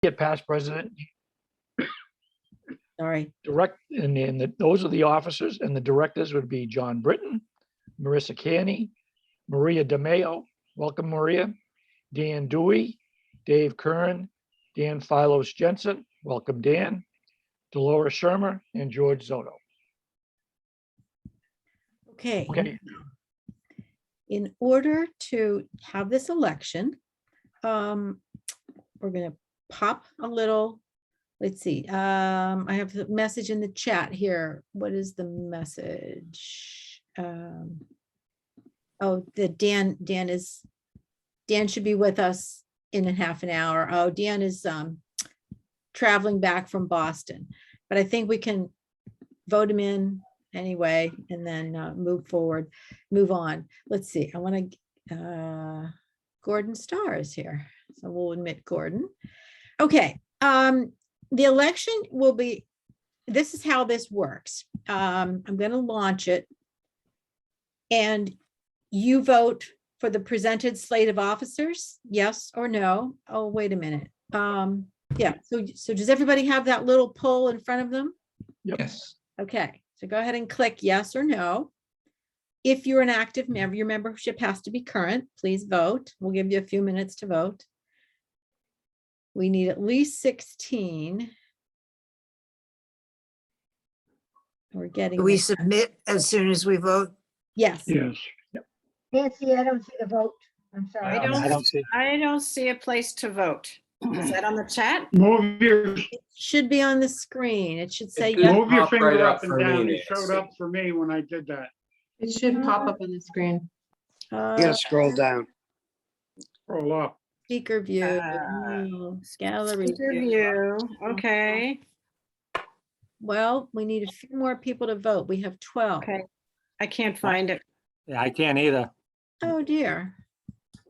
Get past president, Sorry. those are the officers, and the directors would be John Britton, Marissa Canny, Maria DeMayo, welcome Maria, Dan Dewey, Dave Kern, Dan Philos Jensen, welcome Dan, Dolores Shermer, and George Zoto. Okay. Okay, In order to have this election, we're gonna pop a little, let's see, I have the message in the chat here. What is the message? Oh, Dan should be with us in a half an hour. Oh, Dan is traveling back from Boston, but I think we can vote him in anyway, and then move on. Let's see, I want to, Gordon Starr is here, so we'll admit Gordon. Okay, the election will be, this is how this works. I'm going to launch it, and you vote for the presented slate of officers, yes or no. Oh, wait a minute. Yeah, so does everybody have that little poll in front of them? Yes. Okay, so go ahead and click yes or no. If you're an active member, your membership has to be current. Please vote. We'll give you a few minutes to vote. We need at least 16. We're getting. Do we there. submit as soon as we vote? Yes. yes. Nancy, I don't see the vote. I'm sorry. I don't see a place to vote. Is that on the chat? Move your, It should be on the screen. It should say It yes. move your Pop right finger up up and for down. me, It showed Nancy. up for me when I did that. It should pop up on the screen. You gotta scroll down. Roll up. Speaker view, Uh, no, gallery view. Interview, okay, Well, we need a few more people to vote. We have 12. okay. I can't find it. Yeah, I can't either. Oh dear.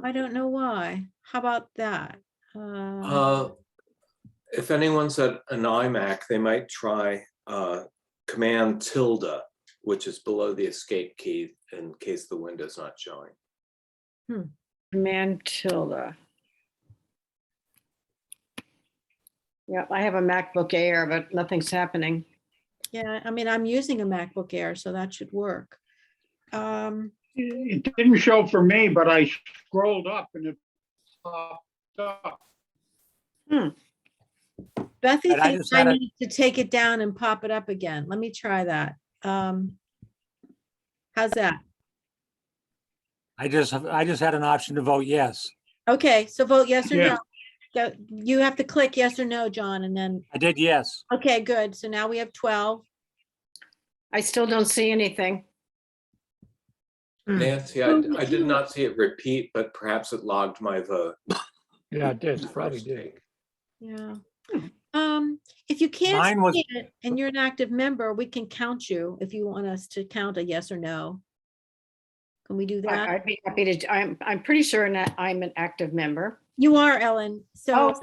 I don't know why. How about that? If anyone's at an iMac, they might try Command tilde, which is below the escape key in case the window's not showing. Command tilde. Yeah, I have a MacBook Air, but nothing's happening. Yeah, I mean, I'm using a MacBook Air, so that should work. It didn't show for me, but I scrolled up and it popped up. Bethy And I thinks just I had a- need to take it down and pop it up again. Let me try that. How's that? I just had an option to vote yes. Okay, so vote yes or Yeah. no. You have to click yes or no, John, and then, I did yes. okay, good. So now we have 12. I still don't see anything. Nancy, I did not see it repeat, but perhaps it logged my vote. Yeah, it did, probably did. Yeah. If you can't Mine was- see it and you're an active member, we can count you if you want us to count a yes or no. Can we do that? I'd be happy to, I'm pretty sure that I'm an active member. You are, Ellen. So,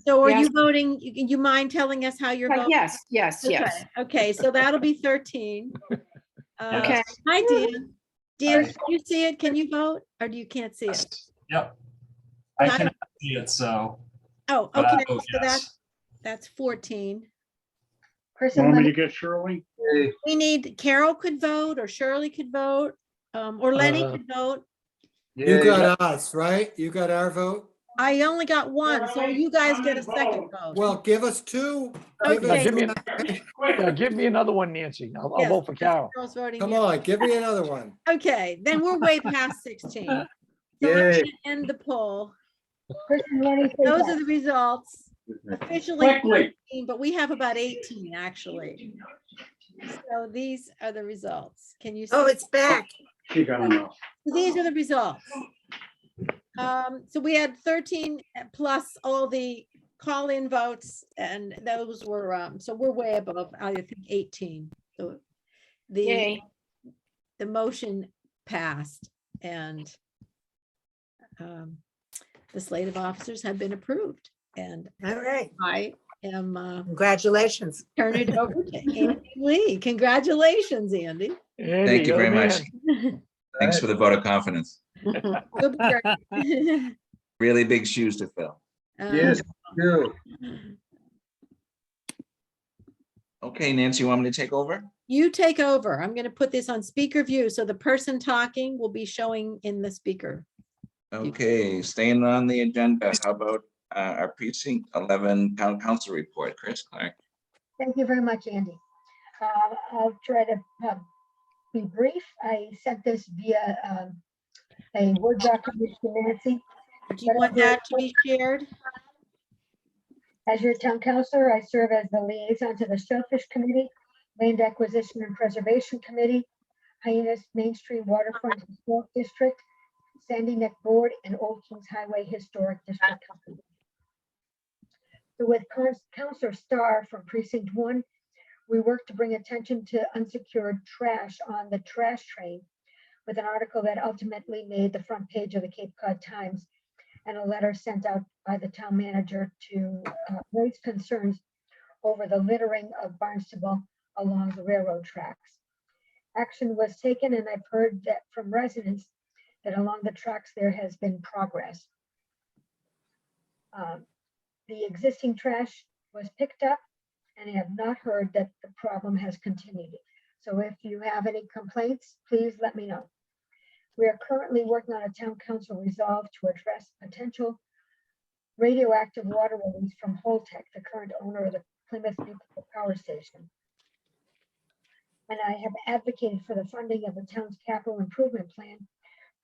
are yes. you voting? You mind telling us how you're voting? Yes, yes, yes. Okay, so that'll be 13. Okay. Hi, Dan. Dan, can you see it? Can you vote? Or you can't see it? Yep. I Hi. cannot see it, so. Oh, but I okay, vote so yes. that's 14. Person, Want me let to get Shirley? We need, Carol could vote, or Shirley could vote, or Lenny Uh, could vote. You got us, right? You got our vote? I only got one, so you guys get a second vote. Well, give us two. Give Okay. us- Give me, give me another one, Nancy. I'll Yes, vote for Carol. Carol's voting Come yes. on, give me another one. Okay, then we're way past 16. So I'm Yay. gonna end the poll. person Lenny says Those yes. are the results. Officially Quickly. 13, but we have about 18 actually. So these are the results. Can you see? Oh, it's back. She got enough. These are the results. So we had 13 plus all the call-in votes, and those were, so we're way above, I think 18. So the Yay. motion passed, and the slate of officers have been approved, and All right. I am Congratulations. turn it over to Andy Lee. Congratulations, Andy. Andy, Thank you you're the very much. man. Thanks for the vote of confidence. You'll be great. Really big shoes to fill. Um, You. Okay, Nancy, you want me to take over? You take over. I'm going to put this on speaker view, so the person talking will be showing in the speaker. Okay, staying on the agenda, how about our precinct 11 town council report? Chris Clark. Thank you very much, Andy. I'll try to be brief. I sent this via a Word document to Nancy. Do you want that to be shared? As your town councilor, I serve as the liaison to the Shellfish Committee, Land Acquisition and Preservation Committee, Hyannis Main Street Waterfront Historic District, Sandy Neck Board, and Old Kings Highway Historic District Company. So with Councilor Starr from Precinct 1, we work to bring attention to unsecured trash on the trash train with an article that ultimately made the front page of the Cape Cod Times and a letter sent out by the town manager to raise concerns over the littering of Barnstable along the railroad tracks. Action was taken, and I've heard that from residents that along the tracks there has been progress. The existing trash was picked up, and I have not heard that the problem has continued. So if you have any complaints, please let me know. We are currently working on a town council resolve to address potential radioactive water release from Holtec, the current owner of the Plymouth Nuclear Power Station. And I have advocated for the funding of the town's capital improvement plan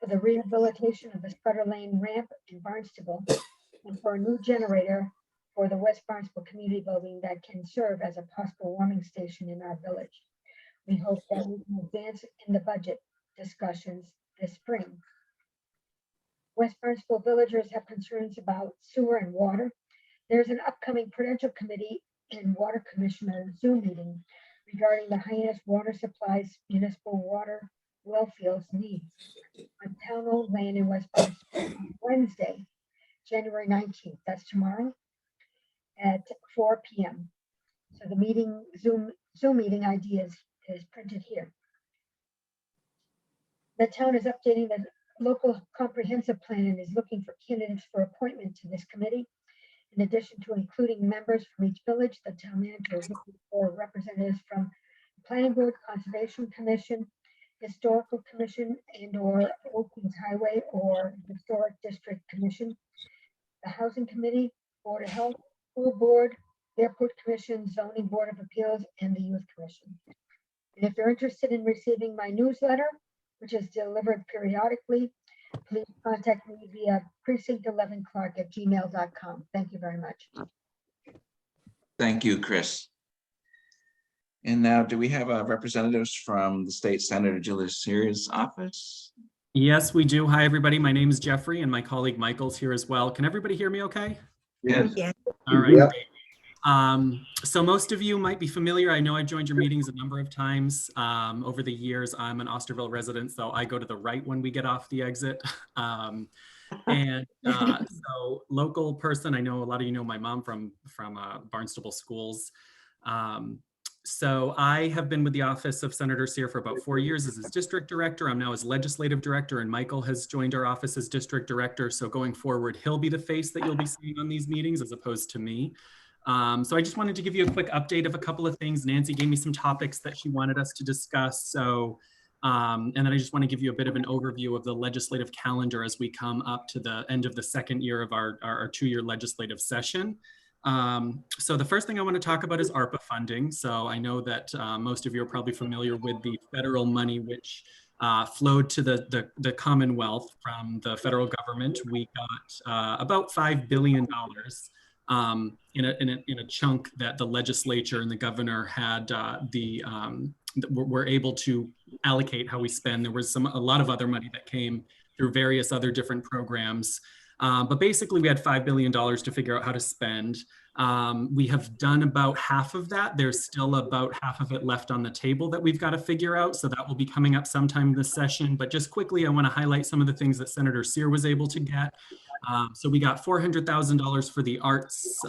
for the rehabilitation of the Sputter Lane ramp in Barnstable and for a new generator for the West Barnstable Community Building that can serve as a possible warming station in our village. We hope that we can advance in the budget discussions this spring. West Barnstable villagers have concerns about sewer and water. There's an upcoming Prudential Committee and Water Commissioner Zoom meeting regarding the Hyannis Water Supplies municipal water well fields needs on town-owned land in West Barnstable on Wednesday, January 19th. That's tomorrow at 4 p.m. So the meeting Zoom meeting ID is printed here. The town is updating the local comprehensive plan and is looking for candidates for appointment to this committee. In addition to including members from each village, the town manager is looking for representatives from the Planning Board, Conservation Commission, Historical Commission, and/or Old Kings Highway or Historic District Commission, the Housing Committee, Board of Health, School Board, Airport Commission, Zoning Board of Appeals, and the Youth Commission. And if you're interested in receiving my newsletter, which is delivered periodically, please contact me via precinct11clark@gmail.com. Thank you very much. Thank you, Chris. And now, do we have representatives from the State Senator Julius Sears' office? Yes, we do. Hi, everybody. My name is Jeffrey and my colleague Michael's here as well. Can everybody hear me okay? Yes. Yeah. All right. Yeah. So most of you might be familiar. I know I've joined your meetings a number of times over the years. I'm an Osterville resident, so I go to the right when we get off the exit. So local person, I know a lot of you know my mom from Barnstable Schools. So I have been with the office of Senator Sear for about 4 years as his district director. I'm now his legislative director, and Michael has joined our office as district director. So going forward, he'll be the face that you'll be seeing on these meetings as opposed to me. So I just wanted to give you a quick update of a couple of things. Nancy gave me some topics that she wanted us to discuss. So, and then I just want to give you a bit of an overview of the legislative calendar as we come up to the end of the second year of our 2-year legislative session. So the first thing I want to talk about is ARPA funding. So I know that most of you are probably familiar with the federal money which flowed to the Commonwealth from the federal government. We got about $5 billion in a chunk that the legislature and the governor had were able to allocate how we spend. There was a lot of other money that came through various other different programs. But basically we had $5 billion to figure out how to spend. We have done about half of that. There's still about half of it left on the table that we've got to figure out. So that will be coming up sometime this session. But just quickly, I want to highlight some of the things that Senator Sear was able to get. So we got $400,000 for the arts,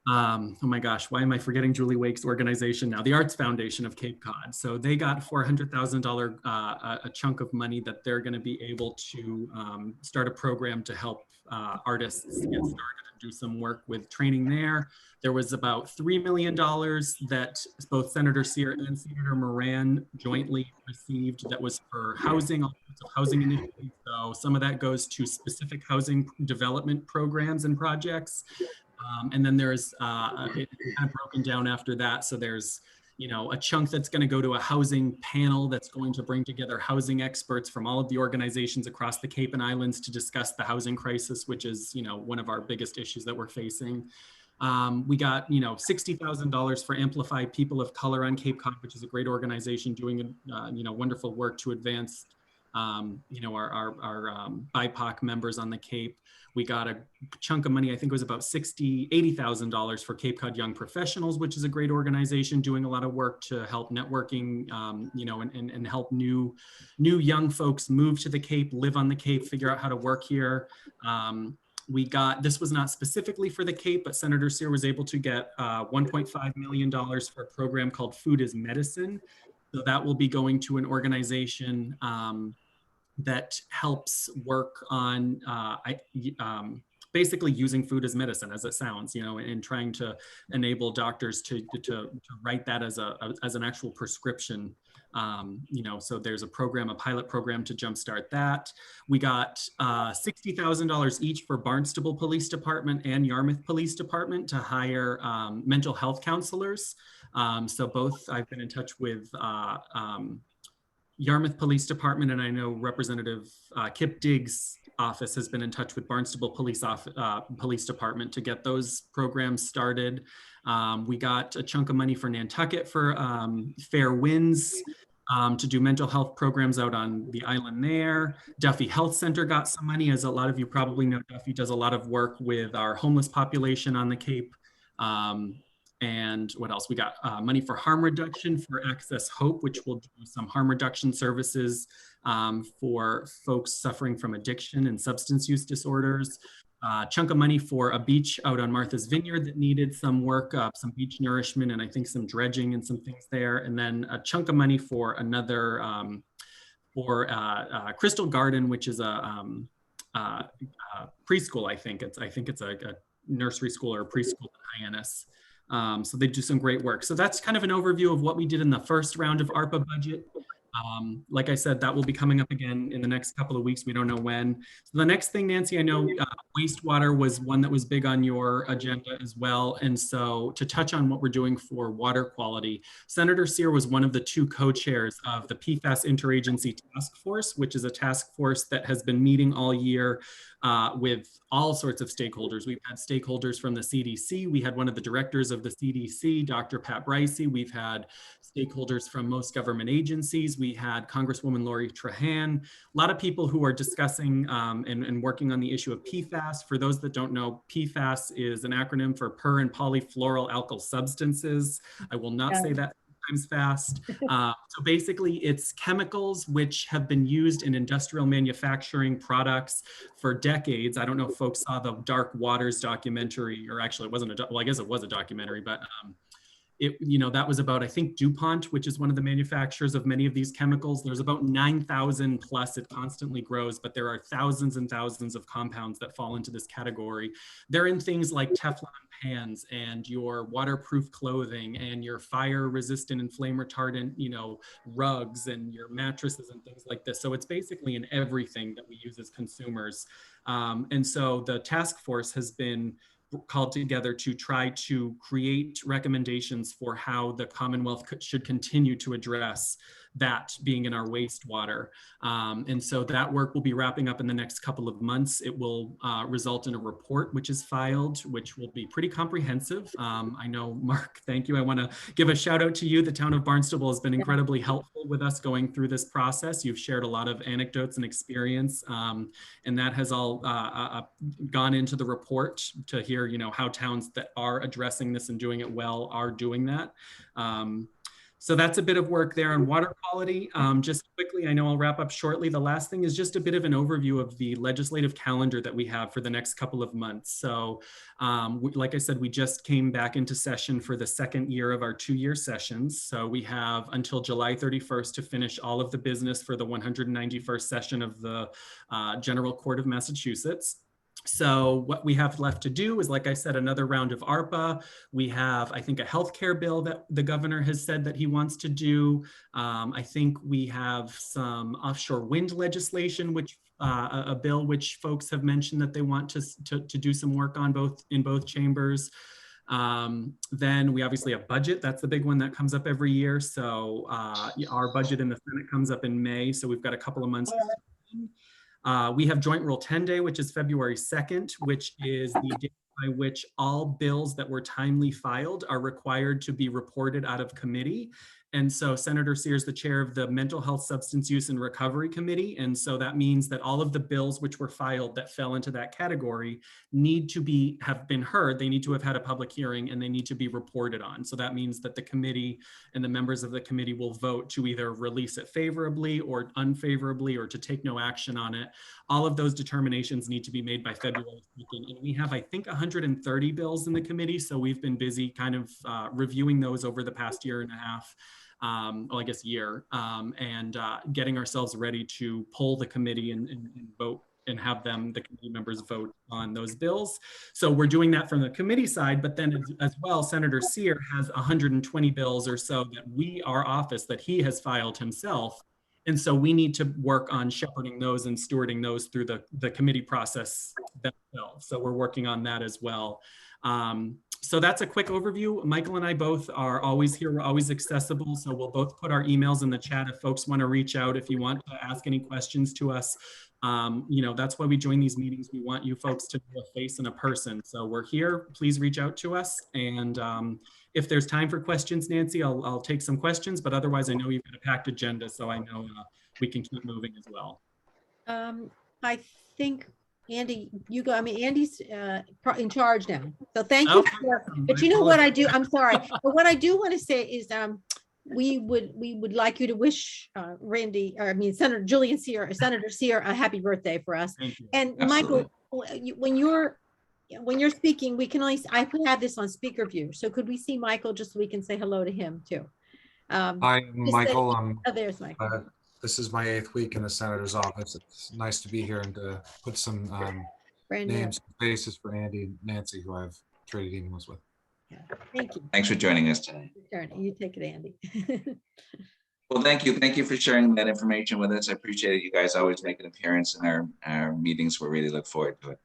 Oh my gosh, why am I forgetting Julie Wake's organization now? The Arts Foundation of Cape Cod. So they got $400,000, a chunk of money that they're going to be able to start a program to help artists get started and do some work with training there. There was about $3 million that both Senator Sear and Senator Moran jointly received that was for housing, all sorts of housing initiatives. So some of that goes to specific housing development programs and projects. And then there's it's kind of broken down after that. So there's, you know, a chunk that's going to go to a housing panel that's going to bring together housing experts from all of the organizations across the Cape and Islands to discuss the housing crisis, which is, you know, one of our biggest issues that we're facing. We got, you know, $60,000 for Amplify People of Color on Cape Cod, which is a great organization doing, you know, wonderful work to advance, you know, our BIPOC members on the Cape. We got a chunk of money, I think it was about $80,000 for Cape Cod Young Professionals, which is a great organization doing a lot of work to help networking, you know, and help new young folks move to the Cape, live on the Cape, figure out how to work here. We got, this was not specifically for the Cape, but Senator Sear was able to get $1.5 million for a program called Food is Medicine. So that will be going to an organization that helps work on basically using food as medicine, as it sounds, you know, and trying to enable doctors to write that as an actual prescription. You know, so there's a program, a pilot program to jumpstart that. We got $60,000 each for Barnstable Police Department and Yarmouth Police Department to hire mental health counselors. So both, I've been in touch with Yarmouth Police Department, and I know Representative Kip Diggs' office has been in touch with Barnstable Police Department to get those programs started. We got a chunk of money for Nantucket for Fair Winds to do mental health programs out on the island there. Duffy Health Center got some money. As a lot of you probably know, Duffy does a lot of work with our homeless population on the Cape. And what else? We got money for harm reduction for Access Hope, which will do some harm reduction services for folks suffering from addiction and substance use disorders. Chunk of money for a beach out on Martha's Vineyard that needed some work, some beach nourishment, and I think some dredging and some things there. And then a chunk of money for another, for Crystal Garden, which is a preschool, I think it's a nursery school or a preschool in Hyannis. So they do some great work. So that's kind of an overview of what we did in the first round of ARPA budget. Like I said, that will be coming up again in the next couple of weeks. We don't know when. So the next thing, Nancy, I know wastewater was one that was big on your agenda as well. And so to touch on what we're doing for water quality, Senator Sear was one of the two co-chairs of the PFAS Interagency Task Force, which is a task force that has been meeting all year with all sorts of stakeholders. We've had stakeholders from the CDC. We had one of the directors of the CDC, Dr. Pat Bricey. We've had stakeholders from most government agencies. We had Congresswoman Lori Trahan, a lot of people who are discussing and working on the issue of PFAS. For those that don't know, PFAS is an acronym for per and polyfluoroalkyl substances. I will not say that times fast. So basically it's chemicals which have been used in industrial manufacturing products for decades. I don't know if folks saw the Dark Waters documentary, or actually it wasn't well, I guess it was a documentary, but you know, that was about, I think, DuPont, which is one of the manufacturers of many of these chemicals. There's about 9,000 plus, it constantly grows, but there are thousands and thousands of compounds that fall into this category. They're in things like Teflon pans and your waterproof clothing and your fire resistant and flame retardant, you know, rugs and your mattresses and things like this. So it's basically in everything that we use as consumers. And so the task force has been called together to try to create recommendations for how the Commonwealth should continue to address that being in our wastewater. And so that work will be wrapping up in the next couple of months. It will result in a report which is filed, which will be pretty comprehensive. I know, Mark, thank you. I want to give a shout out to you. The town of Barnstable has been incredibly helpful with us going through this process. You've shared a lot of anecdotes and experience, and that has all gone into the report to hear, you know, how towns that are addressing this and doing it well are doing that. So that's a bit of work there on water quality. Just quickly, I know I'll wrap up shortly. The last thing is just a bit of an overview of the legislative calendar that we have for the next couple of months. So like I said, we just came back into session for the second year of our 2-year sessions. So we have until July 31st to finish all of the business for the 191st session of the General Court of Massachusetts. So what we have left to do is, like I said, another round of ARPA. We have, I think, a healthcare bill that the governor has said that he wants to do. I think we have some offshore wind legislation, which a bill which folks have mentioned that they want to do some work on in both chambers. Then we obviously have budget. That's the big one that comes up every year. So our budget in the Senate comes up in May. So we've got a couple of months. We have Joint Rule 10 Day, which is February 2nd, which is the day by which all bills that were timely filed are required to be reported out of committee. And so Senator Sears, the chair of the Mental Health, Substance Use and Recovery Committee. And so that means that all of the bills which were filed that fell into that category need to have been heard. They need to have had a public hearing and they need to be reported on. So that means that the committee and the members of the committee will vote to either release it favorably or unfavorably or to take no action on it. All of those determinations need to be made by February 2nd. And we have, I think, 130 bills in the committee. So we've been busy kind of reviewing those over the past year and a half. Well, I guess year, and getting ourselves ready to pull the committee and vote and have the committee members vote on those bills. So we're doing that from the committee side, but then as well, Senator Sear has 120 bills or so that our office, that he has filed himself. And so we need to work on shepherding those and stewarding those through the committee process themselves. So we're working on that as well. So that's a quick overview. Michael and I both are always here. We're always accessible. So we'll both put our emails in the chat if folks want to reach out, if you want to ask any questions to us. That's why we join these meetings. We want you folks to be a face and a person. So we're here. Please reach out to us. And if there's time for questions, Nancy, I'll take some questions. But otherwise, I know you've got a packed agenda. So I know we can keep moving as well. I think Andy, you go. I mean, Andy's in charge now. So thank you. But you know what I do? I'm sorry. But what I do want to say is we would like you to wish Senator Julian Sear, Senator Sear, a happy birthday for us. And Absolutely. Michael, when you're speaking, I could have this on speaker view. So could we see Michael just so we can say hello to him too? Hi, Michael. There's Michael. This is my 8th week in the senator's office. It's nice to be here and to put some names and faces for Andy and Nancy, who I've traded emails with. Yeah. Thank you. Thanks for joining us today. You take it, Andy. Well, thank you. Thank you for sharing that information with us. I appreciate it. You guys always make an appearance in our meetings. We really look forward to it.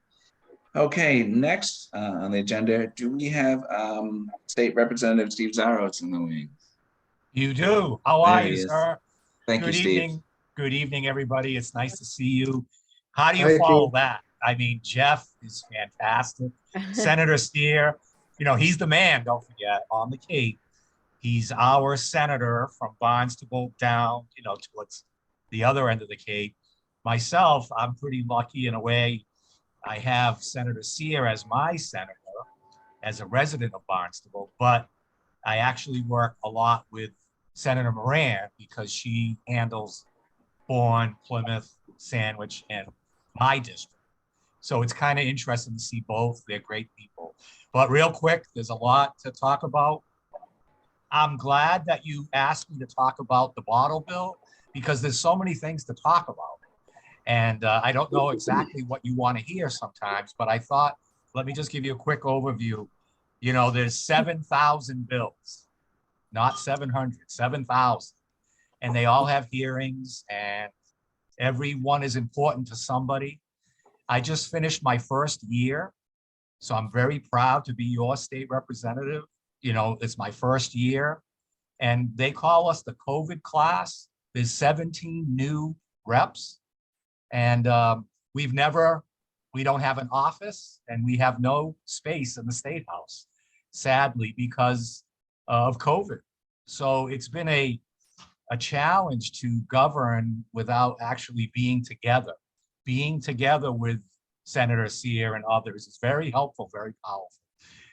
Okay, next on the agenda, do we have State Representative Steve Zaros in the wing? You do. How are There he you, is. sir? Thank you, Good Steve. evening. Good evening, everybody. It's nice to see you. How do you follow that? I mean, Jeff is fantastic. Senator Steer, he's the man, don't forget, on the Cape. He's our senator from Barnstable down, towards the other end of the Cape. Myself, I'm pretty lucky in a way. I have Senator Sear as my senator, as a resident of Barnstable, but I actually work a lot with Senator Moran because she handles Bourne, Plymouth, Sandwich, and my district. So it's kind of interesting to see both. They're great people. But real quick, there's a lot to talk about. I'm glad that you asked me to talk about the bottle bill because there's so many things to talk about. And I don't know exactly what you want to hear sometimes, but I thought, let me just give you a quick overview. There's 7,000 bills. Not 700, 7,000. And they all have hearings and every one is important to somebody. I just finished my first year. So I'm very proud to be your state representative. It's my first year and they call us the COVID class. There's 17 new reps and we don't have an office and we have no space in the State House, sadly, because of COVID. So it's been a challenge to govern without actually being together. Being together with Senator Sear and others is very helpful, very powerful.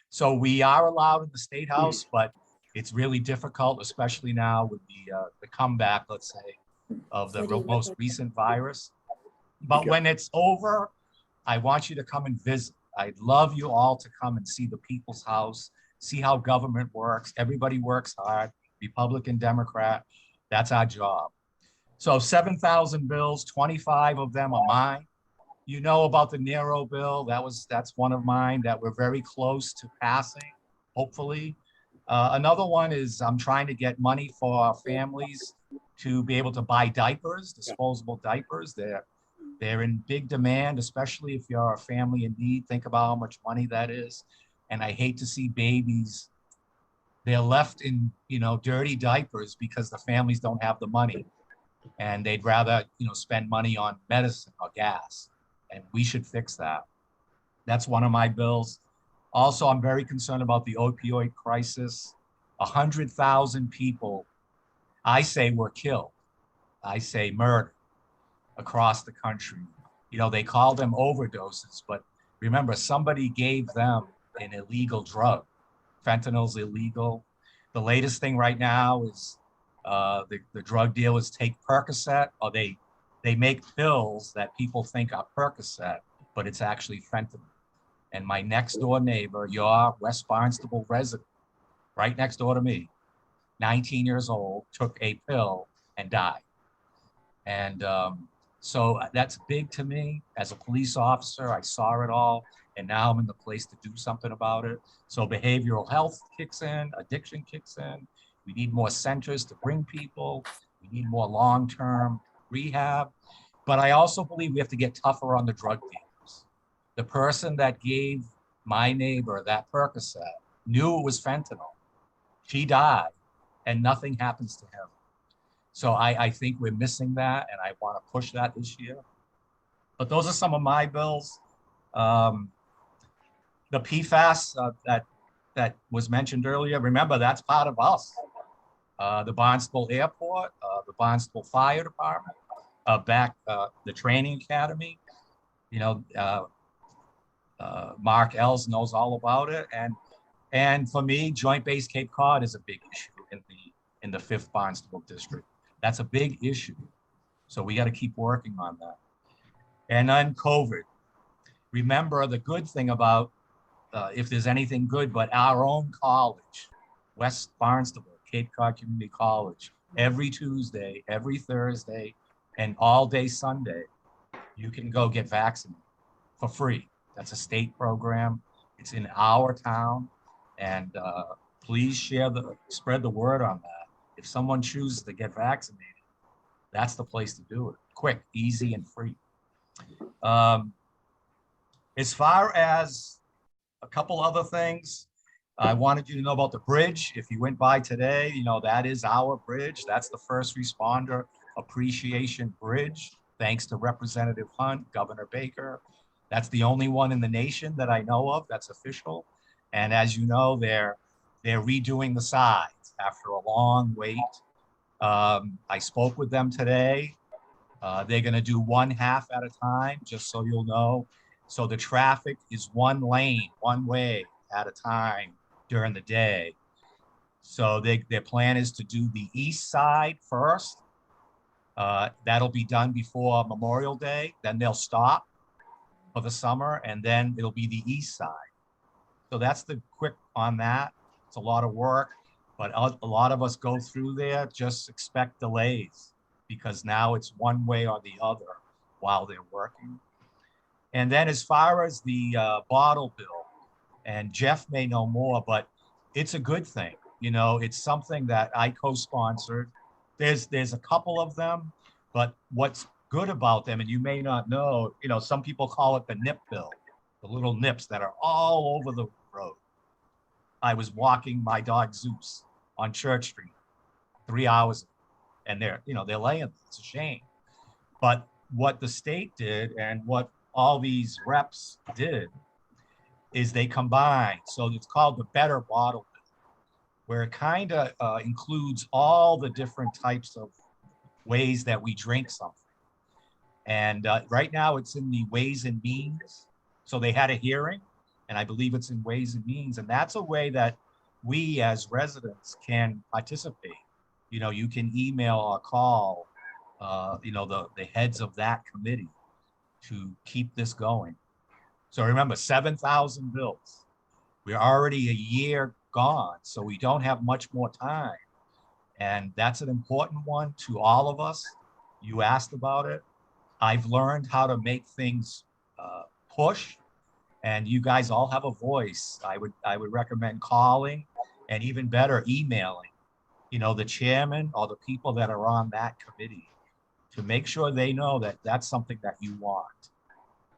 So we are allowed in the State House, but It's really difficult, especially now with the comeback, let's say, of the most recent virus. But when it's over, I want you to come and visit. I'd love you all to come and see the People's House, see how government works. Everybody works hard, Republican, Democrat. That's our job. So 7,000 bills, 25 of them are mine. You know about the Nero bill. That's one of mine that we're very close to passing, hopefully. Another one is I'm trying to get money for our families to be able to buy diapers, disposable diapers. They're in big demand, especially if you're a family in need. Think about how much money that is. And I hate to see babies, they're left in, dirty diapers because the families don't have the money. And they'd rather, spend money on medicine or gas. And we should fix that. That's one of my bills. Also, I'm very concerned about the opioid crisis. 100,000 people, I say, were killed. I say murdered across the country. They call them overdoses, but remember, somebody gave them an illegal drug. Fentanyl's illegal. The latest thing right now is the drug dealers take Percocet, or they make pills that people think are Percocet, but it's actually fentanyl. And my next door neighbor, your West Barnstable resident, right next door to me, 19 years old, took a pill and died. And so that's big to me. As a police officer, I saw it all, and now I'm in the place to do something about it. So behavioral health kicks in, addiction kicks in. We need more centers to bring people. We need more long-term rehab. But I also believe we have to get tougher on the drug dealers. The person that gave my neighbor that Percocet knew it was fentanyl. She died, and nothing happens to him. So I think we're missing that, and I want to push that this year. But those are some of my bills. The PFAS that was mentioned earlier, remember, that's part of us. The Barnstable Airport, the Barnstable Fire Department, the training academy. Mark Els knows all about it, and for me, Joint Base Cape Cod is a big issue in the 5th Barnstable district. That's a big issue, so we got to keep working on that. And then COVID. Remember, the good thing about if there's anything good, but our own college, West Barnstable, Cape Cod Community College, every Tuesday, every Thursday, and all day Sunday, you can go get vaccinated for free. That's a state program. It's in our town, and please spread the word on that. If someone chooses to get vaccinated, that's the place to do it. Quick, easy, and free. As far as a couple other things, I wanted you to know about the bridge. If you went by today, that is our bridge. That's the First Responder Appreciation Bridge, thanks to Representative Hunt, Governor Baker. That's the only one in the nation that I know of that's official. And as you know, they're redoing the sides after a long wait. I spoke with them today. They're going to do one half at a time, just so you'll know. So the traffic is one lane, one way at a time during the day. So their plan is to do the east side first. That'll be done before Memorial Day. Then they'll stop for the summer, and then it'll be the east side. So that's the quick on that. It's a lot of work, but a lot of us go through there. Just expect delays because now it's one way or the other while they're working. And then as far as the bottle bill, and Jeff may know more, but it's a good thing. It's something that I co-sponsored. There's a couple of them, but what's good about them, and you may not know, some people call it the nip bill, the little nips that are all over the road. I was walking my dog Zeus on Church Street 3 hours ago, and they're laying there. It's a shame. But what the state did and what all these reps did is they combined. So it's called the Better Bottle Bill, where it kind of includes all the different types of ways that we drink something. And right now it's in the Ways and Means. So they had a hearing, and I believe it's in Ways and Means. And that's a way that we as residents can participate. You know, you can email or call, you know, the heads of that committee to keep this going. So remember, 7,000 bills. We're already a year gone, so we don't have much more time. And that's an important one to all of us. You asked about it. I've learned how to make things push, and you guys all have a voice. I would recommend calling, and even better, emailing, you know, the chairman or the people that are on that committee to make sure they know that that's something that you want.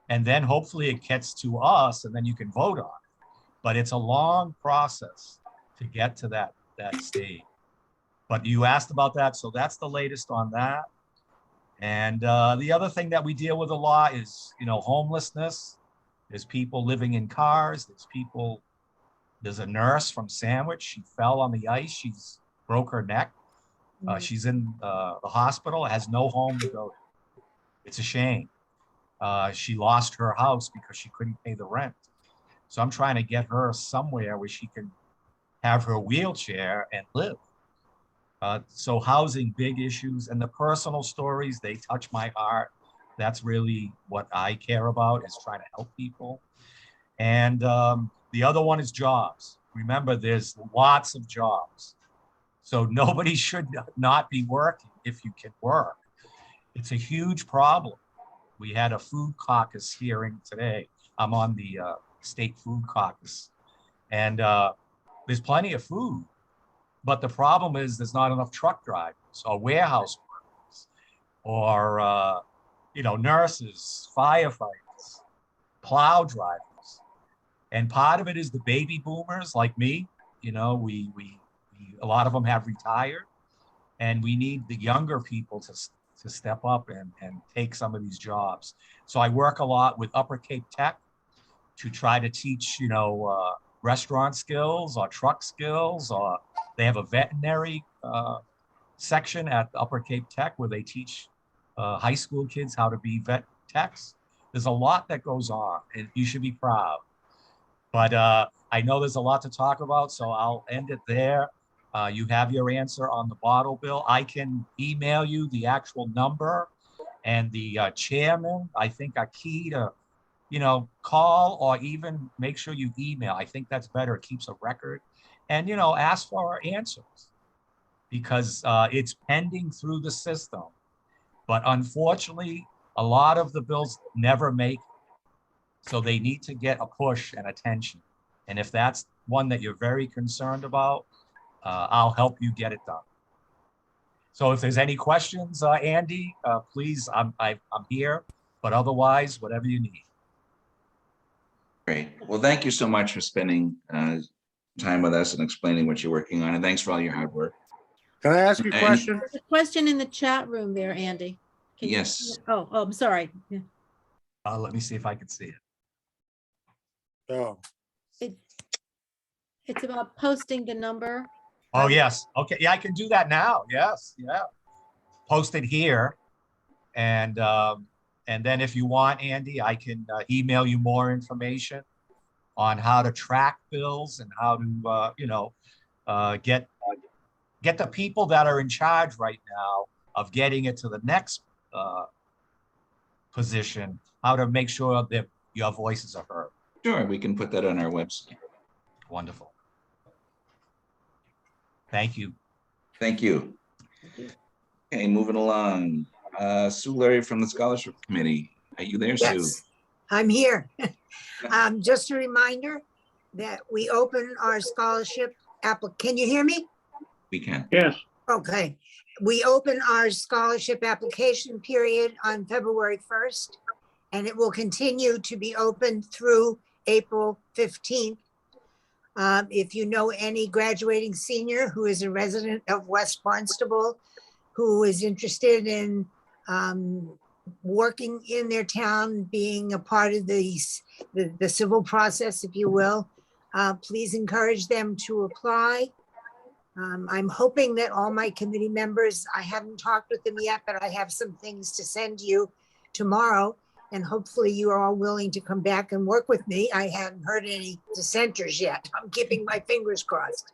And then hopefully it gets to us and then you can vote on it. But it's a long process to get to that stage. But you asked about that, so that's the latest on that. And the other thing that we deal with a lot is, you know, homelessness. There's people living in cars. There's a nurse from Sandwich. She fell on the ice. She's broke her neck. She's in the hospital, has no home to go to. It's a shame. She lost her house because she couldn't pay the rent. So I'm trying to get her somewhere where she can have her wheelchair and live. So housing, big issues, and the personal stories, they touch my heart. That's really what I care about, is trying to help people. And the other one is jobs. Remember, there's lots of jobs. So nobody should not be working if you can work. It's a huge problem. We had a food caucus hearing today. I'm on the state food caucus, and there's plenty of food. But the problem is there's not enough truck drivers or warehouse workers or, you know, nurses, firefighters, plow drivers. And part of it is the baby boomers like me. You know, a lot of them have retired, and we need the younger people to step up and take some of these jobs. So I work a lot with Upper Cape Tech to try to teach, you know, restaurant skills or truck skills, or they have a veterinary section at Upper Cape Tech where they teach high school kids how to be vet techs. There's a lot that goes on, and you should be proud. But I know there's a lot to talk about, so I'll end it there. You have your answer on the bottle bill. I can email you the actual number, and the chairman, I think, are key to, you know, call or even make sure you email. I think that's better. It keeps a record. And, you know, ask for answers, because it's pending through the system. But unfortunately, a lot of the bills never make it. So they need to get a push and attention. And if that's one that you're very concerned about, I'll help you get it done. So if there's any questions, Andy, please, I'm here. But otherwise, whatever you need. Great. Well, thank you so much for spending time with us and explaining what you're working on. And thanks for all your hard work. Can I ask you a And- question? There's a question in the chat room there, Andy. Can you- Yes. Oh, I'm sorry. Yeah. Let me see if I can see it. Oh, It's about posting the number. Oh, yes. Okay. Yeah, I can do that now. Yes. Yeah. Post it here. And then if you want, Andy, I can email you more information on how to track bills and how to, you know, get the people that are in charge right now of getting it to the next position, how to make sure that your voices are heard. Sure, we can put that on our website. Wonderful. Thank you. Thank you. Okay, moving along. Sue Larry from the Scholarship Committee. Are you there, Sue? Yes, I'm here. Just a reminder that we open our scholarship can you hear me? We can. yes. Okay. We open our scholarship application period on February 1st, and it will continue to be open through April 15th. If you know any graduating senior who is a resident of West Barnstable, who is interested in working in their town, being a part of the civil process, if you will, please encourage them to apply. I'm hoping that all my committee members, I haven't talked with them yet, but I have some things to send you tomorrow. And hopefully you are all willing to come back and work with me. I haven't heard any dissenters yet. I'm keeping my fingers crossed.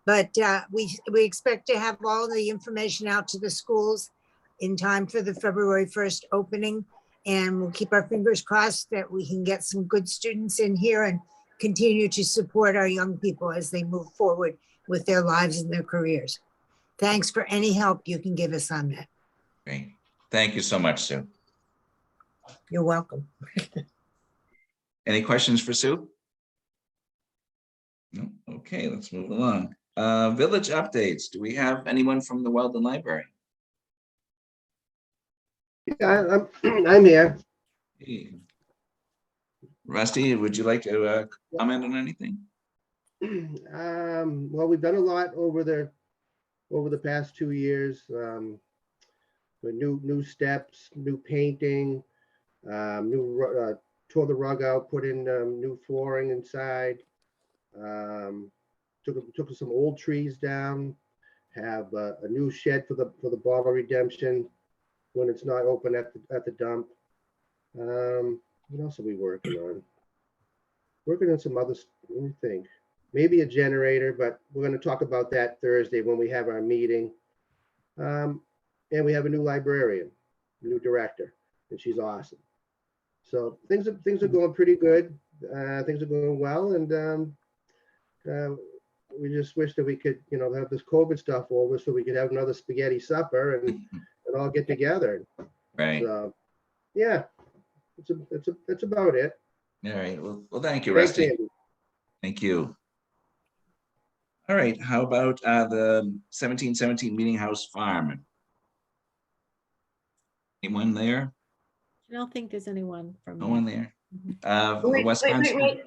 But we expect to have all the information out to the schools in time for the February 1st opening. And we'll keep our fingers crossed that we can get some good students in here and continue to support our young people as they move forward with their lives and their careers. Thanks for any help you can give us on that. Great. Thank you so much, Sue. You're welcome. Any questions for Sue? No? Okay, let's move along. Village updates. Do we have anyone from the Weldon Library? Yeah, I'm here. Hey. Rusty, would you like to comment on anything? Well, we've done a lot over the past 2 years. With new steps, new painting, tore the rug out, put in new flooring inside. Took some old trees down. Have a new shed for the bottle redemption when it's not open at the dump. What else are we working on? Working on some other, let me think. Maybe a generator, but we're going to talk about that Thursday when we have our meeting. And we have a new librarian, a new director, and she's awesome. So things are going pretty good. Things are going well, and we just wish that we could, have this COVID stuff over so we could have another spaghetti supper and all get together. Right. So, yeah, that's about it. All right. Well, thank you, Thanks, Rusty. Andy. Thank you. All right. How about the 1717 Meeting House Farm? Anyone there? I don't think there's anyone from. No one there. Wait, Wisconsin.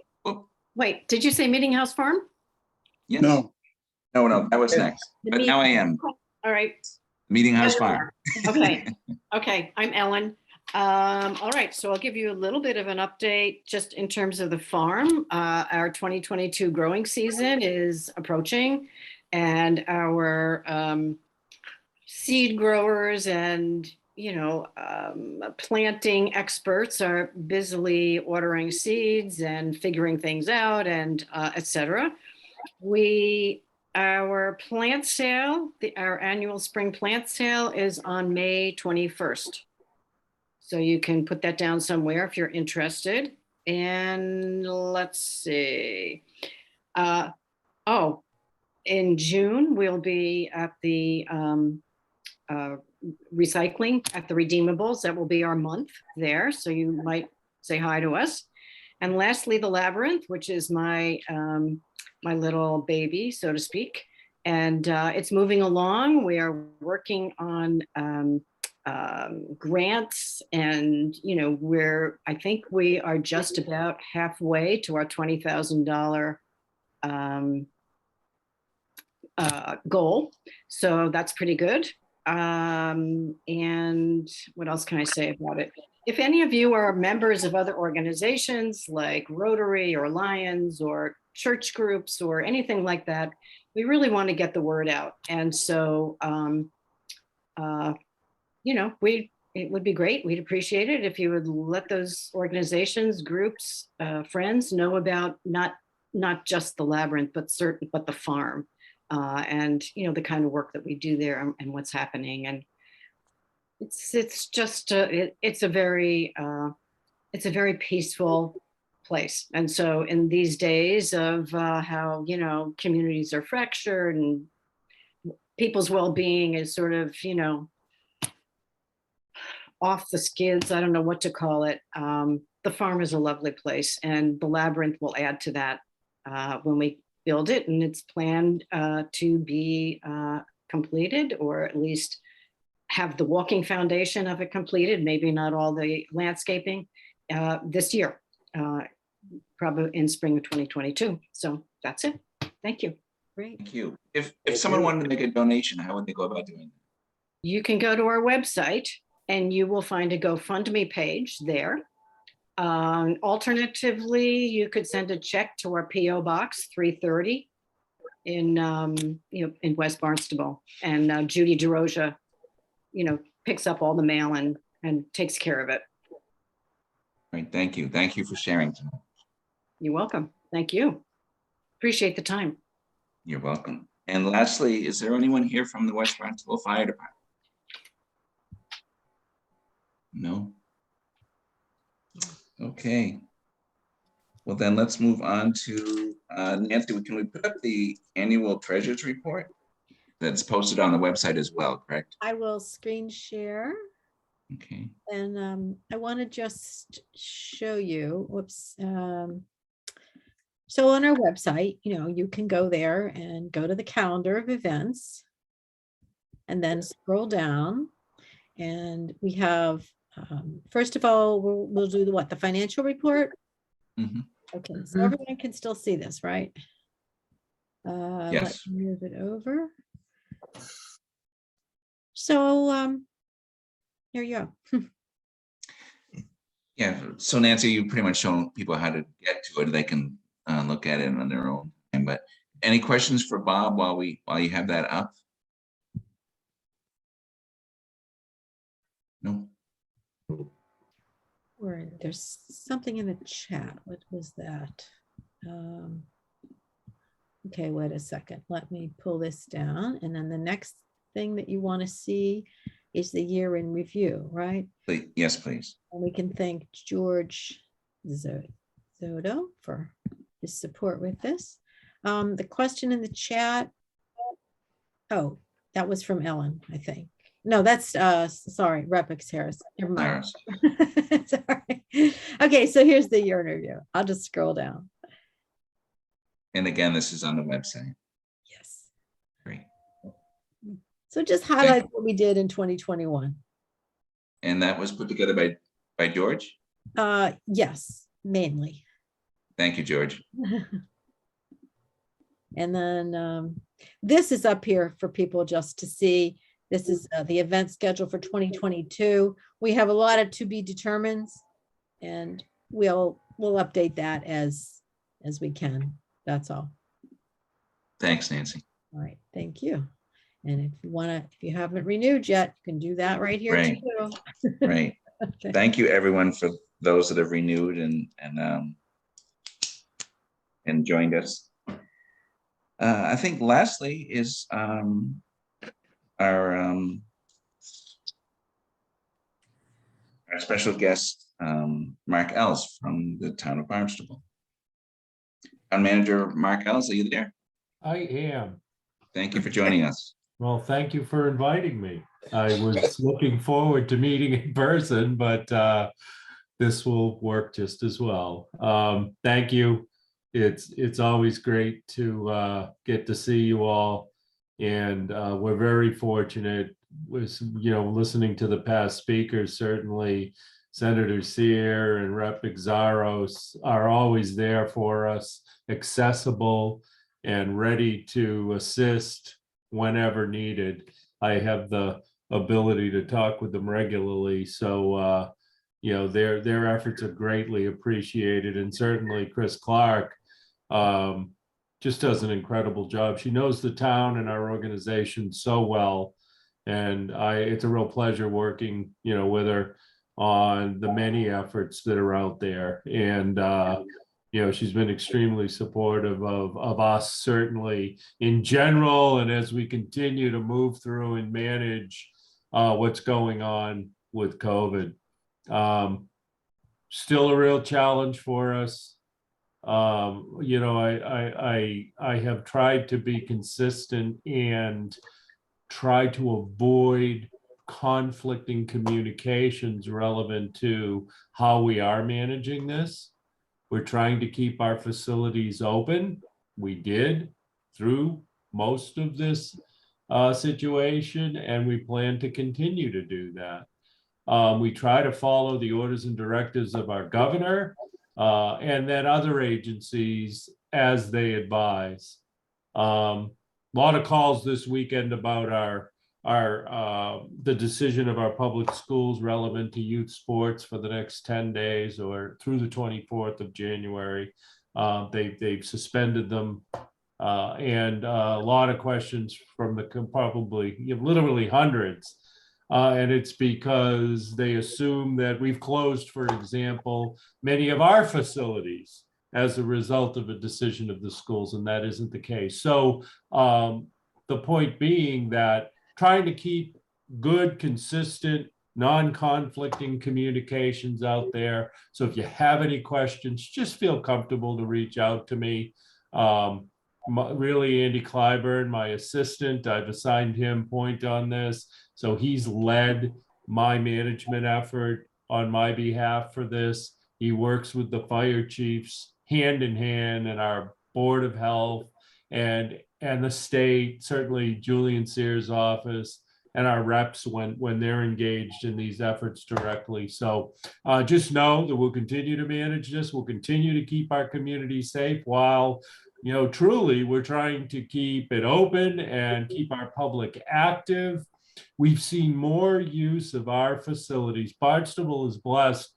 wait, did you say Meeting House Farm? Yes. No. No, that was next. The But now I am. All right. Meeting House Farm. Okay. Okay, I'm Ellen. All right, so I'll give you a little bit of an update just in terms of the farm. Our 2022 growing season is approaching, and our seed growers and planting experts are busily ordering seeds and figuring things out and etc. Our plant sale, our annual spring plant sale is on May 21st. So you can put that down somewhere if you're interested. And let's see. In June, we'll be at the recycling at the Redeemables. That will be our month there. So you might say hi to us. And lastly, the Labyrinth, which is my little baby, so to speak. And it's moving along. We are working on grants, and I think we are just about halfway to our $20,000 goal. So that's pretty good. And what else can I say about it? If any of you are members of other organizations like Rotary or Lions or church groups or anything like that, we really want to get the word out. And so, it would be great. We'd appreciate it if you would let those organizations, groups, friends know about not just the Labyrinth, but the farm, and the kind of work that we do there and what's happening. And it's just it's a very peaceful place. And so in these days of how communities are fractured and people's well-being is sort of off the skids, I don't know what to call it. The farm is a lovely place, and the Labyrinth will add to that when we build it, and it's planned to be completed, or at least have the walking foundation of it completed, maybe not all the landscaping this year, probably in spring of 2022. So that's it. Thank you. Great. Thank you. If someone wanted to make a donation, how would they go about doing that? You can go to our website and you will find a GoFundMe page there. Alternatively, you could send a check to our PO Box 330 in West Barnstable, and Judy DeRosa, picks up all the mail and takes care of it. Great, thank you. Thank you for sharing tonight. You're welcome. Thank you. Appreciate the time. You're welcome. And lastly, is there anyone here from the West Barnstable Fire Department? No? Okay. Well, then let's move on to Nancy. Can we put up the annual treasures report? That's posted on the website as well, correct? I will screen share. Okay. And I want to just show you, whoops. So on our website, you can go there and go to the calendar of events and then scroll down. And we have, first of all, we'll do the financial report. Mm-hmm. Okay, so everyone can still see this, right? Yes. Let's move it over. So here you go. Yeah, so Nancy, you pretty much shown people how to get to it. They can look at it on their own. But any questions for Bob while you have that up? No. Or there's something in the chat. What was that? Okay, wait a second. Let me pull this down. And then the next thing that you want to see is the year in review, right? Please. Yes, please. And we can thank George Zoto for his support with this. The question in the chat. Oh, that was from Ellen, I think. No, that's sorry, Repix Harris. Never mind. Sorry. Okay, so here's the year in review. I'll just scroll down. And again, this is on the website. Yes. Great. So just highlight what we did in 2021. And that was put together by George? Yes, mainly. Thank you, George. And then this is up here for people just to see. This is the event schedule for 2022. We have a lot of to be determined, and we'll update that as we can. That's all. Thanks, Nancy. All right, thank you. And if you haven't renewed yet, you can do that right here too. Right. Okay. Thank you, everyone, for those that have renewed and joined us. I think lastly is our special guest, Mark Els from the town of Barnstable. Town Manager Mark Els, are you there? I am. Thank you for joining us. Well, thank you for inviting me. I was looking forward to meeting in person, but this will work just as well. Thank you. It's always great to get to see you all, and we're very fortunate. Was listening to the past speakers, certainly Senator Sear and Rep. Exaros are always there for us, accessible and ready to assist whenever needed. I have the ability to talk with them regularly, so their efforts are greatly appreciated. And certainly Chris Clark just does an incredible job. She knows the town and our organization so well, and it's a real pleasure working with her on the many efforts that are out there. And she's been extremely supportive of us, certainly in general, and as we continue to move through and manage what's going on with COVID. Still a real challenge for us. I have tried to be consistent and try to avoid conflicting communications relevant to how we are managing this. We're trying to keep our facilities open. We did through most of this situation, and we plan to continue to do that. We try to follow the orders and directives of our governor and then other agencies as they advise. A lot of calls this weekend about the decision of our public schools relevant to youth sports for the next 10 days or through the 24th of January. They've suspended them, and a lot of questions from probably literally hundreds And it's because they assume that we've closed, for example, many of our facilities as a result of a decision of the schools, and that isn't the case. So the point being that trying to keep good, consistent, non-conflicting communications out there. So if you have any questions, just feel comfortable to reach out to me. Really, Andy Clyburn, my assistant, I've assigned him point on this. So he's led my management effort on my behalf for this. He works with the fire chiefs hand in hand, and our Board of Health and the state, certainly Julian Sears' office, and our reps when they're engaged in these efforts directly. So just know that we'll continue to manage this. We'll continue to keep our community safe while, truly we're trying to keep it open and keep our public active. We've seen more use of our facilities. Barnstable is blessed,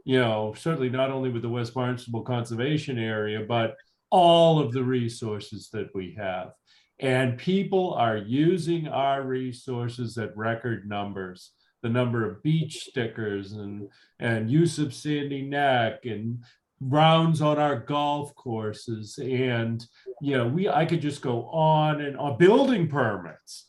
certainly not only with the West Barnstable Conservation Area, but all of the resources that we have. And people are using our resources at record numbers. The number of beach stickers and use of Sandy Neck and rounds on our golf courses. And, I could just go on and on. Building permits.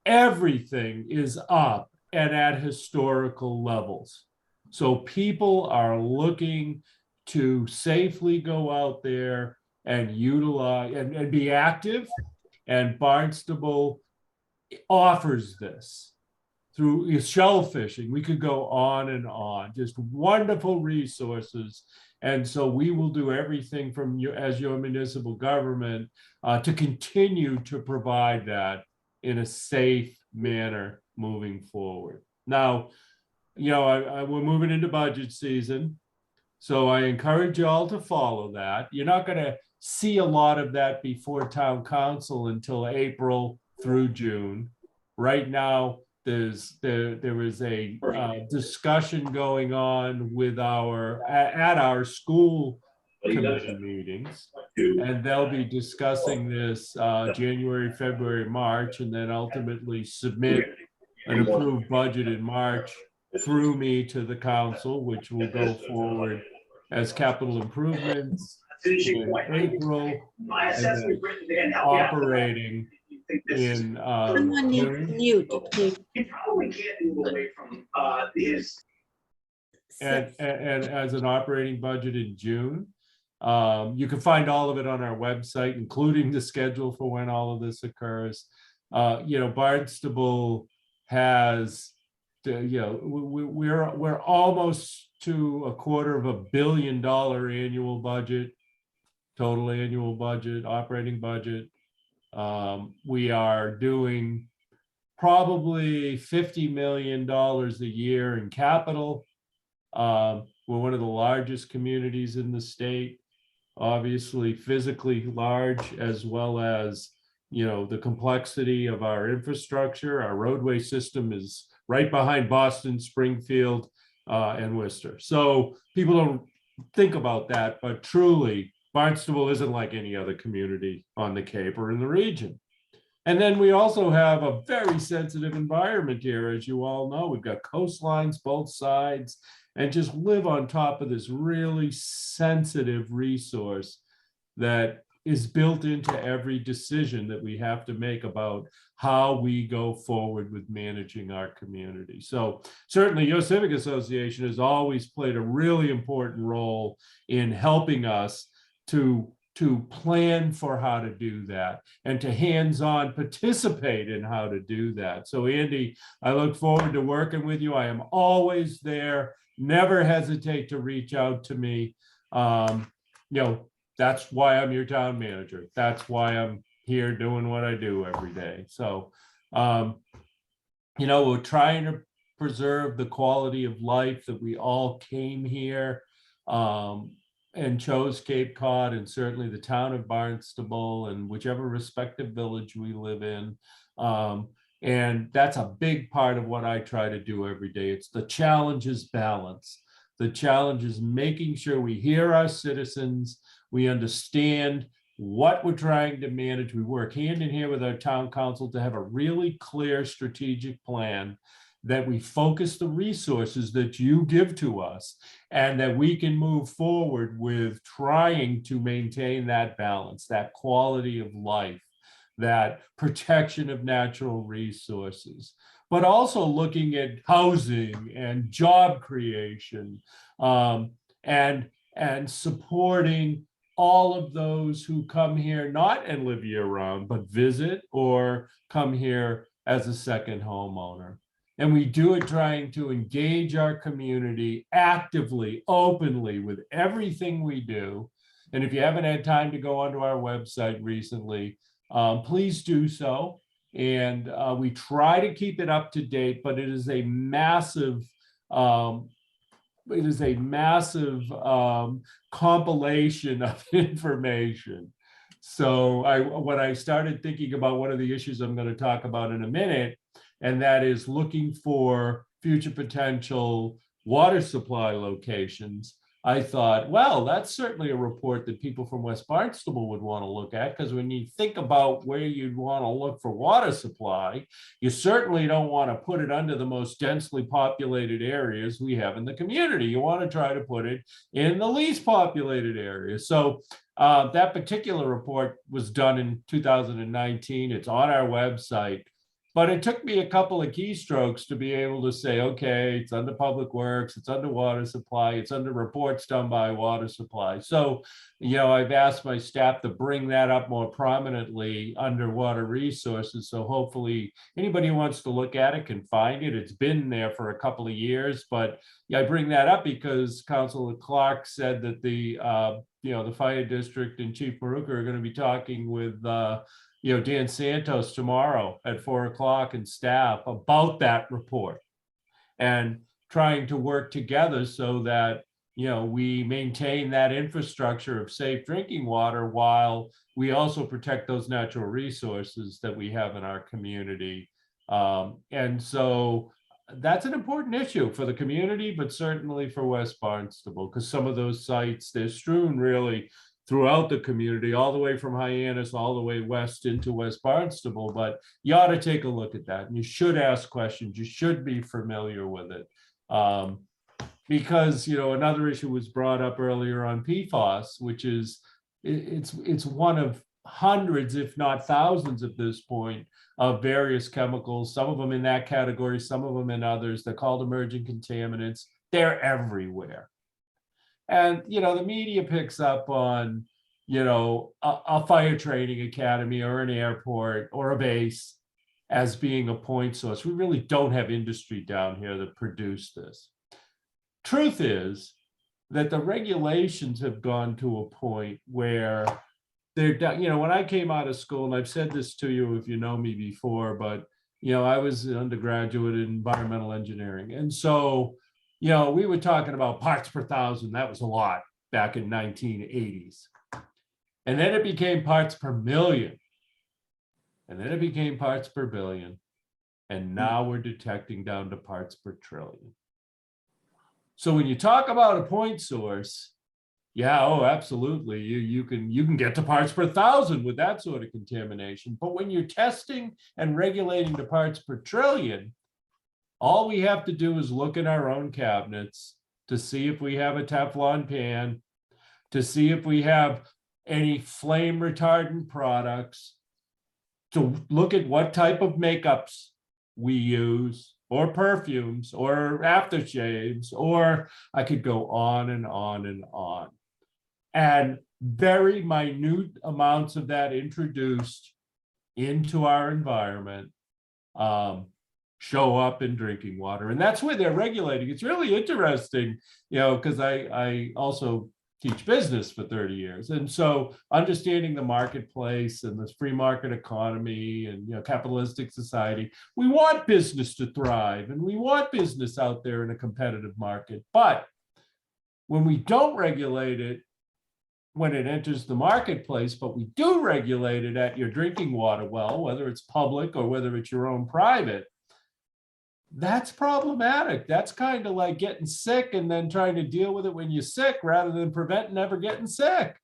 Everything is up and at historical levels. So people are looking to safely go out there and utilize and be active. And Barnstable offers this through shell fishing. We could go on and on, just wonderful resources. And so we will do everything from you as your municipal government to continue to provide that in a safe manner moving forward. Now, we're moving into budget season. So I encourage you all to follow that. You're not going to see a lot of that before town council until April through June. Right now, there is a discussion going on with at our school committee meetings, and they'll be discussing this January, February, March, and then ultimately submit an approved budget in March through me to the council, which will go forward as capital improvements in April, and then operating in Someone needs June. mute. And as an operating budget in June. You can find all of it on our website, including the schedule for when all of this occurs. Barnstable has, we're almost to $250 million annual budget, total annual budget, operating budget. We are doing probably $50 million a year in capital. We're one of the largest communities in the state, obviously physically large, as well as, the complexity of our infrastructure. Our roadway system is right behind Boston, Springfield, and Worcester. So people don't think about that, but truly, Barnstable isn't like any other community on the Cape or in the region. And then we also have a very sensitive environment here, as you all know. We've got coastlines both sides, and just live on top of this really sensitive resource that is built into every decision that we have to make about how we go forward with managing our community. So certainly your Civic Association has always played a really important role in helping us to plan for how to do that and to hands-on participate in how to do that. So Andy, I look forward to working with you. I am always there. Never hesitate to reach out to me. That's why I'm your town manager. That's why I'm here doing what I do every day. So, we're trying to preserve the quality of life that we all came here and chose Cape Cod, and certainly the town of Barnstable and whichever respective village we live in. And that's a big part of what I try to do every day. It's the challenge is balance. The challenge is making sure we hear our citizens, we understand what we're trying to manage. We work hand in hand with our town council to have a really clear strategic plan. that we focus the resources that you give to us, and that we can move forward with trying to maintain that balance, that quality of life, that protection of natural resources, but also looking at housing and job creation, and supporting all of those who come here not and live year round, but visit or come here as a second homeowner. And we do it trying to engage our community actively, openly with everything we do. And if you haven't had time to go onto our website recently, please do so. And we try to keep it up to date, but it is a massive compilation of information. So when I started thinking about one of the issues I'm going to talk about in a minute, and that is looking for future potential water supply locations, I thought, well, that's certainly a report that people from West Barnstable would want to look at, because when you think about where you'd want to look for water supply, you certainly don't want to put it under the most densely populated areas we have in the community. You want to try to put it in the least populated areas. So that particular report was done in 2019. It's on our website. But it took me a couple of keystrokes to be able to say, okay, it's under public works, it's under water supply, it's under reports done by water supply. So, I've asked my staff to bring that up more prominently under water resources. So hopefully anybody who wants to look at it can find it. It's been there for a couple of years, but I bring that up because Councilor Clark said that the fire district and Chief Maruka are going to be talking with Dan Santos tomorrow at 4:00 and staff about that report, and trying to work together so that, we maintain that infrastructure of safe drinking water while we also protect those natural resources that we have in our community. And so that's an important issue for the community, but certainly for West Barnstable, because some of those sites, they're strewn really throughout the community, all the way from Hyannis, all the way west into West Barnstable. But you ought to take a look at that, and you should ask questions. You should be familiar with it. Because, another issue was brought up earlier on PFAS, which is, it's one of hundreds, if not thousands at this point, of various chemicals, some of them in that category, some of them in others. They're called emerging contaminants. They're everywhere. And, the media picks up on, a fire training academy or an airport or a base as being a point source. We really don't have industry down here that produce this. Truth is that the regulations have gone to a point where they're done. When I came out of school, and I've said this to you if you know me before, but, I was an undergraduate in environmental engineering. And so, we were talking about parts per thousand. That was a lot back in 1980s. And then it became parts per million. And then it became parts per billion. And now we're detecting down to parts per trillion. So when you talk about a point source, absolutely. You can get to parts per thousand with that sort of contamination. But when you're testing and regulating the parts per trillion, all we have to do is look in our own cabinets to see if we have a Teflon pan, to see if we have any flame retardant products, to look at what type of makeups we use, or perfumes, or aftershaves, or I could go on and on and on. And very minute amounts of that introduced into our environment show up in drinking water. And that's where they're regulating. It's really interesting, because I also teach business for 30 years. And so understanding the marketplace and this free market economy and, capitalistic society, we want business to thrive, and we want business out there in a competitive market. But when we don't regulate it when it enters the marketplace, but we do regulate it at your drinking water well, whether it's public or whether it's your own private, that's problematic. That's kind of like getting sick and then trying to deal with it when you're sick rather than preventing ever getting sick.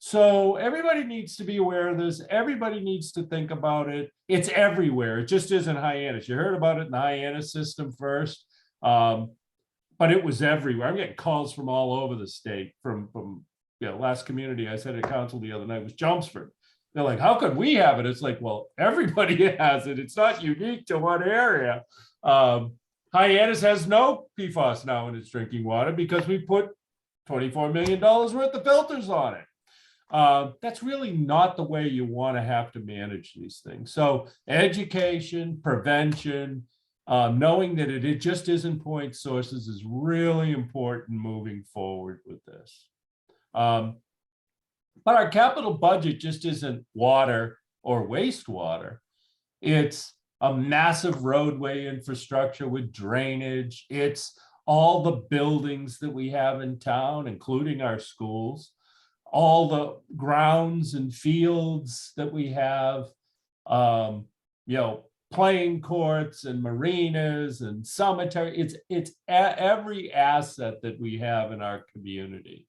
So everybody needs to be aware of this. Everybody needs to think about it. It's everywhere. It just isn't Hyannis. You heard about it in the Hyannis system first, but it was everywhere. I'm getting calls from all over the state. From last community I said at council the other night was Chelmsford. They're like, how could we have it? It's like, well, everybody has it. It's not unique to one area. Hyannis has no PFAS now in its drinking water because we put $24 million worth of filters on it. That's really not the way you want to have to manage these things. So education, prevention, knowing that it just isn't point sources is really important moving forward with this. But our capital budget just isn't water or wastewater. It's a massive roadway infrastructure with drainage. It's all the buildings that we have in town, including our schools, all the grounds and fields that we have, playing courts and marinas and cemetery. It's every asset that we have in our community.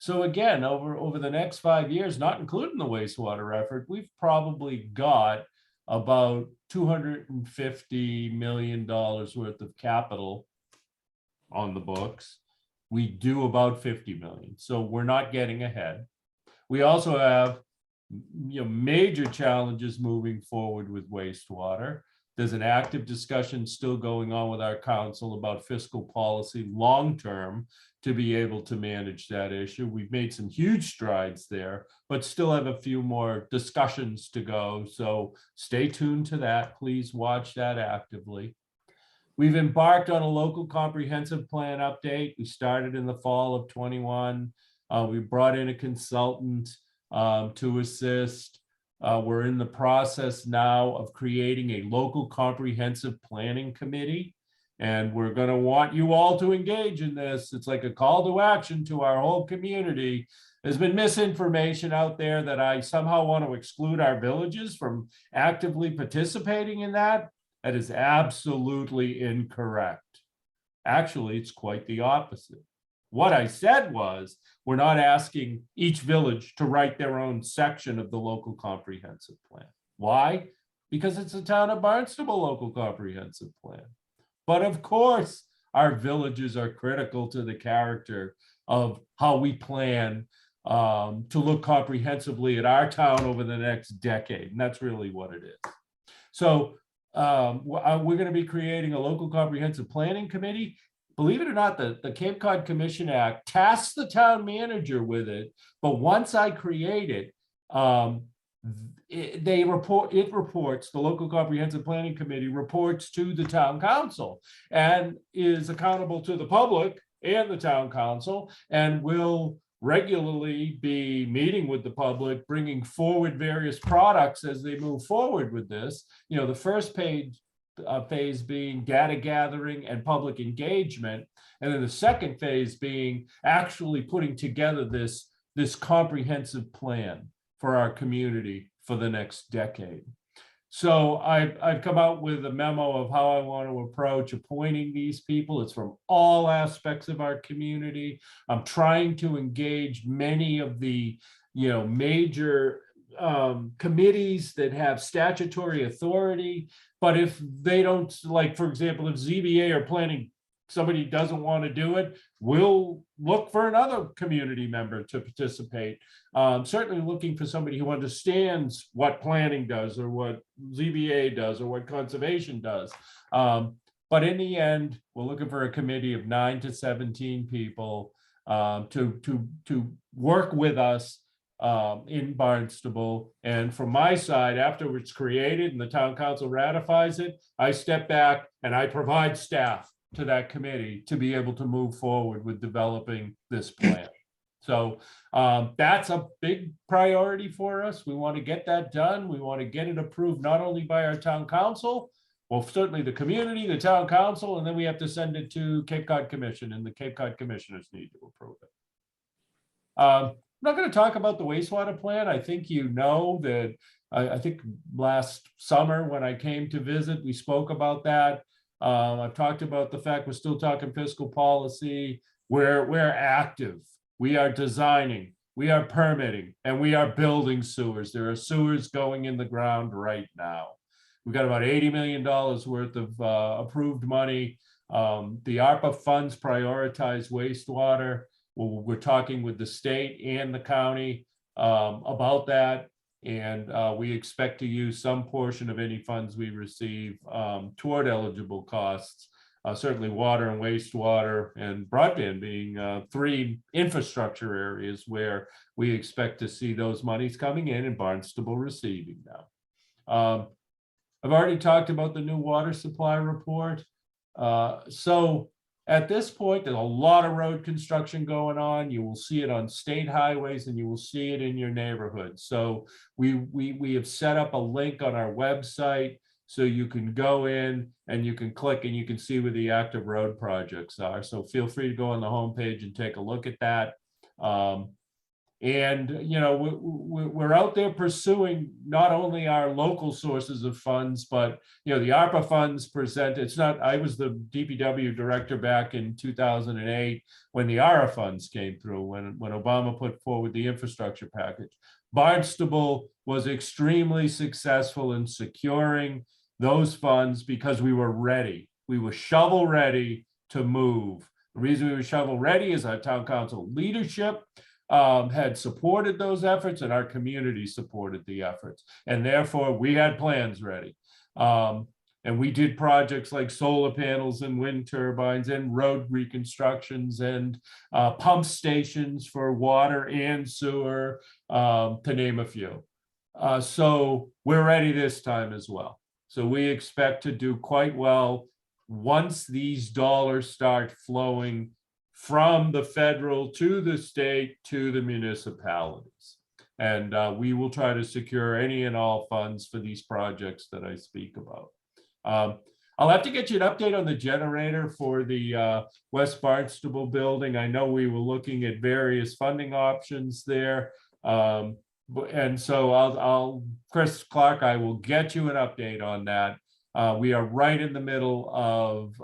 So again, over the next 5 years, not including the wastewater effort, we've probably got about $250 million worth of capital on the books. We do about 50 million. So we're not getting ahead. We also have major challenges moving forward with wastewater. There's an active discussion still going on with our council about fiscal policy long-term to be able to manage that issue. We've made some huge strides there, but still have a few more discussions to go. So stay tuned to that. Please watch that actively. We've embarked on a local comprehensive plan update. We started in the fall of 21. We brought in a consultant to assist. We're in the process now of creating a local comprehensive planning committee, and we're going to want you all to engage in this. It's like a call to action to our whole community. There's been misinformation out there that I somehow want to exclude our villages from actively participating in that. That is absolutely incorrect. Actually, it's quite the opposite. What I said was, we're not asking each village to write their own section of the local comprehensive plan. Why? Because it's the town of Barnstable local comprehensive plan. But of course, our villages are critical to the character of how we plan to look comprehensively at our town over the next decade. And that's really what it is. So we're going to be creating a local comprehensive planning committee. Believe it or not, the Cape Cod Commission Act tasks the town manager with it. But once I create it, the local comprehensive planning committee reports to the town council and is accountable to the public and the town council, and will regularly be meeting with the public, bringing forward various products as they move forward with this. The first phase being data gathering and public engagement, and then the second phase being actually putting together this comprehensive plan for our community for the next decade. So I've come out with a memo of how I want to approach appointing these people. It's from all aspects of our community. I'm trying to engage many of the major committees that have statutory authority. But if they don't, like, for example, if ZBA or planning, somebody doesn't want to do it, we'll look for another community member to participate. Certainly looking for somebody who understands what planning does, or what ZBA does, or what conservation does. But in the end, we're looking for a committee of 9 to 17 people to work with us in Barnstable. And from my side, after it's created and the town council ratifies it, I step back and I provide staff to that committee to be able to move forward with developing this plan. So that's a big priority for us. We want to get that done. We want to get it approved not only by our town council, well, certainly the community, the town council, and then we have to send it to Cape Cod Commission, and the Cape Cod commissioners need to approve it. I'm not going to talk about the wastewater plan. I think you know that I think last summer when I came to visit, we spoke about that. I've talked about the fact we're still talking fiscal policy. We're active. We are designing. we are permitting, and we are building sewers. There are sewers going in the ground right now. We've got about $80 million worth of approved money. The ARPA funds prioritize wastewater. We're talking with the state and the county about that. And we expect to use some portion of any funds we receive toward eligible costs. Certainly water and wastewater and broadband being 3 infrastructure areas where we expect to see those monies coming in and Barnstable receiving them. I've already talked about the new water supply report. So at this point, there's a lot of road construction going on. You will see it on state highways and you will see it in your neighborhood. So we have set up a link on our website so you can go in and you can click and you can see where the active road projects are. So feel free to go on the homepage and take a look at that. And, you know, we're out there pursuing not only our local sources of funds, but, you know, the ARPA funds present, it's not, I was the DPW director back in 2008 when the ARA funds came through, when Obama put forward the infrastructure package. Barnstable was extremely successful in securing those funds because we were ready. We were shovel ready to move. The reason we were shovel ready is our town council leadership had supported those efforts and our community supported the efforts. And therefore we had plans ready. And we did projects like solar panels and wind turbines and road reconstructions and pump stations for water and sewer, to name a few. So we're ready this time as well. So we expect to do quite well once these dollars start flowing from the federal to the state to the municipalities. And we will try to secure any and all funds for these projects that I speak about. I'll have to get you an update on the generator for the West Barnstable building. I know we were looking at various funding options there. And so Chris Clark, I will get you an update on that. We are right in the middle of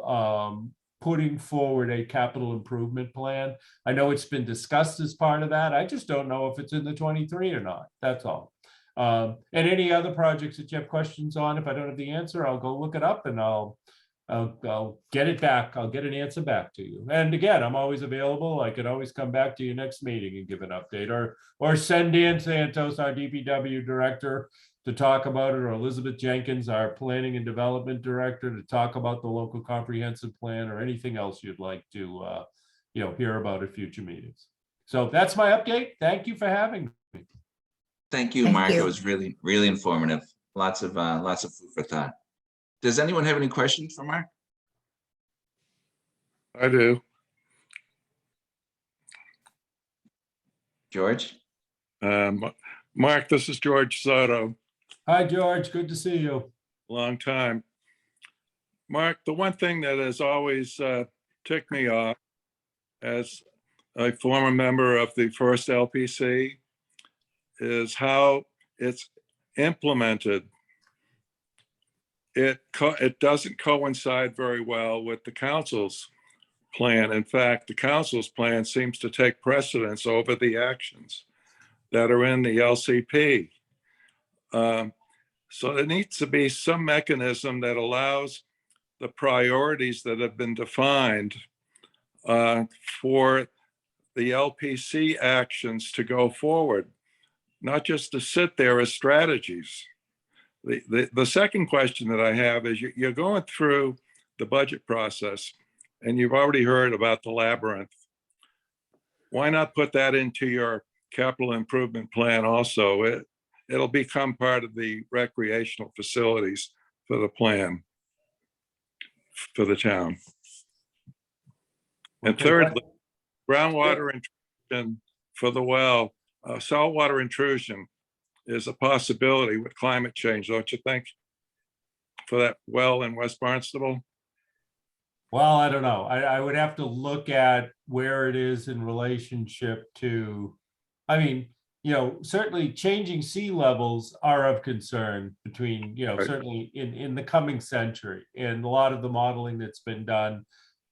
putting forward a capital improvement plan. I know it's been discussed as part of that. I just don't know if it's in the 23 or not. That's all. And any other projects that you have questions on, if I don't have the answer, I'll go look it up and I'll get it back. I'll get an answer back to you. And again, I'm always available. I could always come back to you next meeting and give an update, or send Dan Santos, our DPW director, to talk about it, or Elizabeth Jenkins, our planning and development director, to talk about the local comprehensive plan, or anything else you'd like to hear about at future meetings. So that's my update. Thank you for having me. Thank you, Mark. It was really, really informative. Lots of food for thought. Does anyone have any questions for Mark? I do. George? Mark, this is George Soto. Hi, George. Good to see you. Long time. Mark, the one thing that has always ticked me off as a former member of the first LPC is how it's implemented. It doesn't coincide very well with the council's plan. In fact, the council's plan seems to take precedence over the actions that are in the LCP. So there needs to be some mechanism that allows the priorities that have been defined for the LPC actions to go forward, not just to sit there as strategies. The second question that I have is you're going through the budget process and you've already heard about the labyrinth. Why not put that into your capital improvement plan also? It'll become part of the recreational facilities for the plan for the town. And thirdly, groundwater intrusion for the well, saltwater intrusion is a possibility with climate change, don't you think? For that well in West Barnstable? Well, I don't know. I would have to look at where it is in relationship to, I mean, certainly changing sea levels are of concern between, Right. certainly in the coming century. And a lot of the modeling that's been done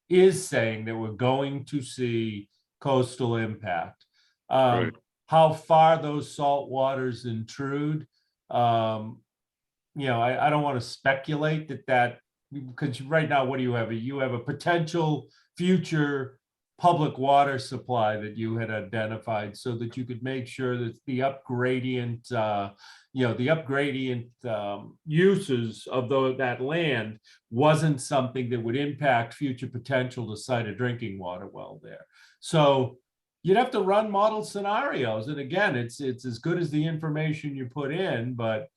is saying that we're going to see coastal impact. Right. how far those salt waters intrude. You know, I don't want to speculate that because right now, what do you have? You have a potential future public water supply that you had identified so that you could make sure that the upgradient, you know, the upgradient uses of that land wasn't something that would impact future potential to site a drinking water well there. So you'd have to run model scenarios. And again, it's as good as the information you put in, but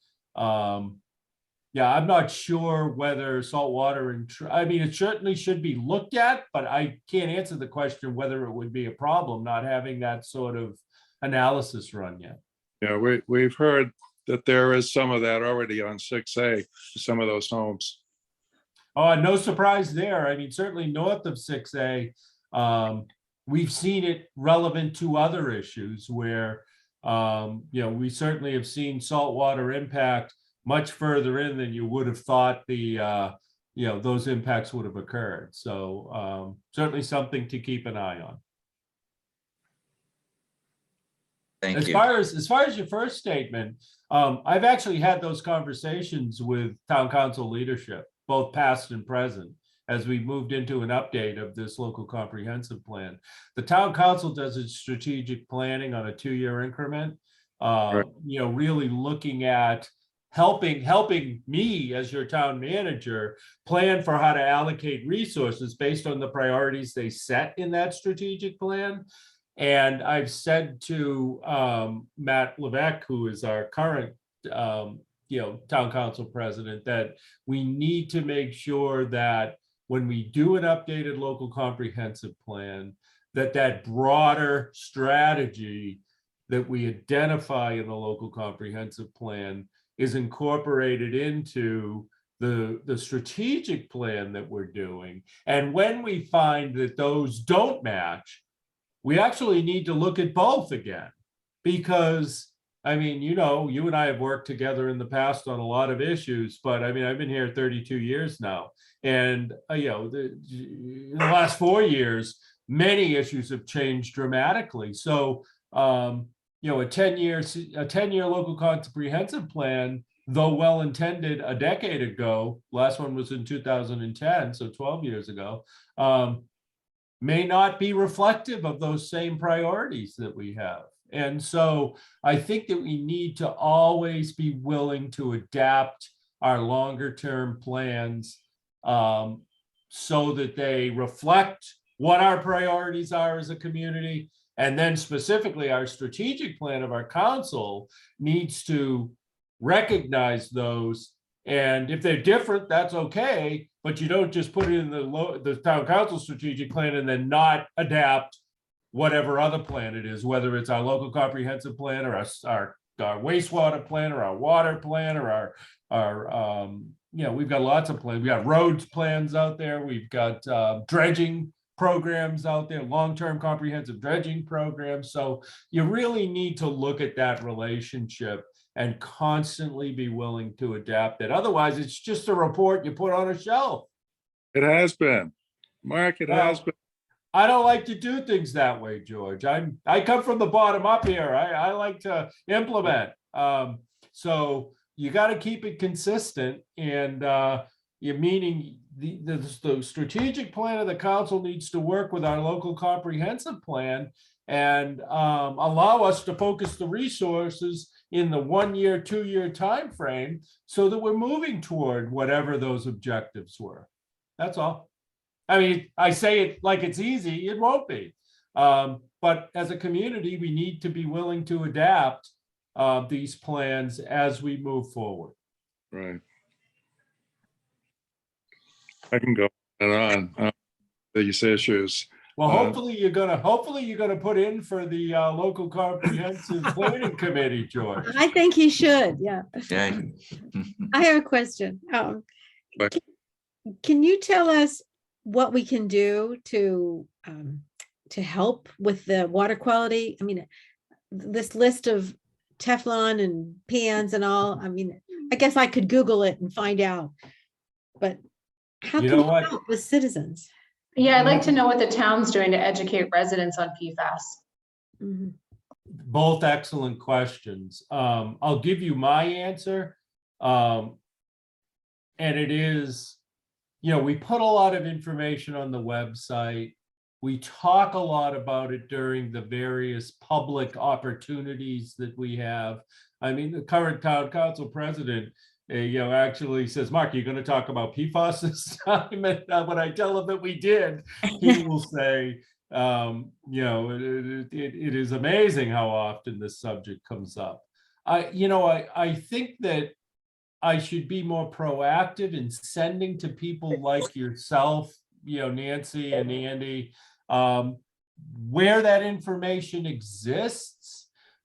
yeah, I'm not sure whether saltwater I mean, it certainly should be looked at, but I can't answer the question whether it would be a problem not having that sort of analysis run yet. Yeah, we've heard that there is some of that already on 6A, some of those homes. Oh, no surprise there. I mean, certainly north of 6A, we've seen it relevant to other issues where, you know, we certainly have seen saltwater impact much further in than you would have thought you know, those impacts would have occurred. So certainly something to keep an eye on. Thank As you. far as your first statement, I've actually had those conversations with town council leadership, both past and present, as we moved into an update of this local comprehensive plan. The town council does its strategic planning on a 2-year increment, you know, really looking at helping me as your town manager plan for how to allocate resources based on the priorities they set in that strategic plan. And I've said to Matt Levesque, who is our current you know, town council president, that we need to make sure that when we do an updated local comprehensive plan, that broader strategy that we identify in the local comprehensive plan is incorporated into the strategic plan that we're doing. And when we find that those don't match, we actually need to look at both again. Because, I mean, you know, you and I have worked together in the past on a lot of issues, but I mean, I've been here 32 years now. And, you know, in the last 4 years, many issues have changed dramatically. So, you know, a 10-year local comprehensive plan, though well-intended a decade ago, last one was in 2010, so 12 years ago, may not be reflective of those same priorities that we have. And so I think that we need to always be willing to adapt our longer-term plans so that they reflect what our priorities are as a community. And then specifically our strategic plan of our council needs to recognize those. And if they're different, that's okay. But you don't just put it in the town council strategic plan and then not adapt whatever other plan it is, whether it's our local comprehensive plan or our wastewater plan or our water plan or our you know, we've got lots of plans. We got roads plans out there. We've got dredging programs out there, long-term comprehensive dredging programs. So you really need to look at that relationship and constantly be willing to adapt it. Otherwise, it's just a report you put on a shelf. It has been. Mark, it has been. I don't like to do things that way, George. I come from the bottom up here. I like to implement. So you got to keep it consistent. And you're meaning the strategic plan of the council needs to work with our local comprehensive plan and allow us to focus the resources in the 1 year, 2 year time frame so that we're moving toward whatever those objectives were. That's all. I mean, I say it like it's easy, it won't be. But as a community, we need to be willing to adapt these plans as we move forward. Right. I can go on these issues. Well, hopefully you're gonna put in for the local comprehensive planning committee, George. I think he should, yeah. Yeah. I have a question. Can you tell us what we can do to help with the water quality? I mean, this list of Teflon and pans and all, I mean, I guess I could Google it and find out, but how can we help with citizens? Yeah, I'd like to know what the town's doing to educate residents on PFAS. Mm-hmm. both excellent questions. I'll give you my answer. And it is, we put a lot of information on the website. We talk a lot about it during the various public opportunities that we have. I mean, the current town council president, actually says, Mark, you're going to talk about PFAS this time? And when I tell him that we did, he will say, it is amazing how often this subject comes up. I think that I should be more proactive in sending to people like yourself, Nancy and Andy, where that information exists,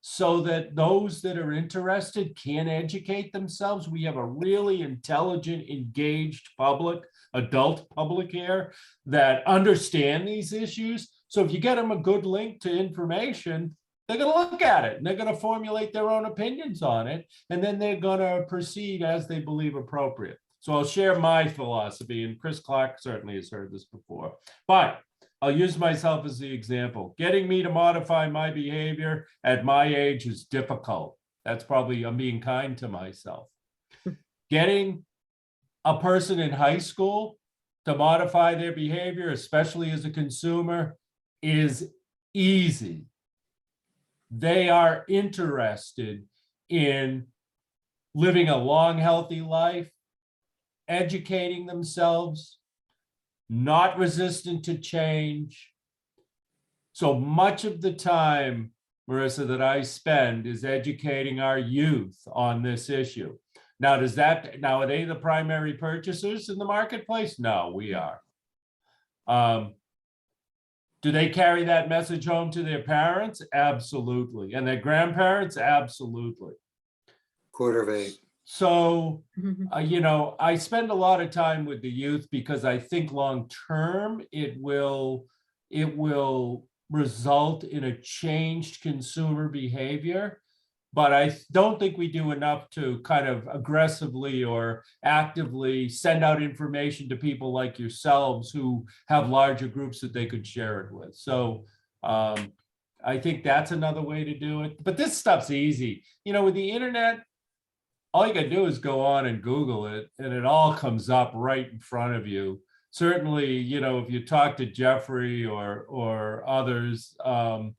so that those that are interested can educate themselves. We have a really intelligent, engaged public, adult public here that understand these issues. So if you get them a good link to information, they're going to look at it and they're going to formulate their own opinions on it. And then they're going to proceed as they believe appropriate. So I'll share my philosophy, and Chris Clark certainly has heard this before, but I'll use myself as the example. Getting me to modify my behavior at my age is difficult. That's probably, I'm being kind to myself. Getting a person in high school to modify their behavior, especially as a consumer, is easy. They are interested in living a long, healthy life, educating themselves, not resistant to change. So much of the time, Marissa, that I spend is educating our youth on this issue. Now, are they the primary purchasers in the marketplace? No, we are. Do they carry that message home to their parents? Absolutely. And their grandparents? Absolutely. 7:45. So, I spend a lot of time with the youth because I think long term it will result in a changed consumer behavior. But I don't think we do enough to kind of aggressively or actively send out information to people like yourselves who have larger groups that they could share it with. So I think that's another way to do it. But this stuff's easy. With the internet, all you got to do is go on and Google it, and it all comes up right in front of you. Certainly, if you talk to Jeffrey or others, our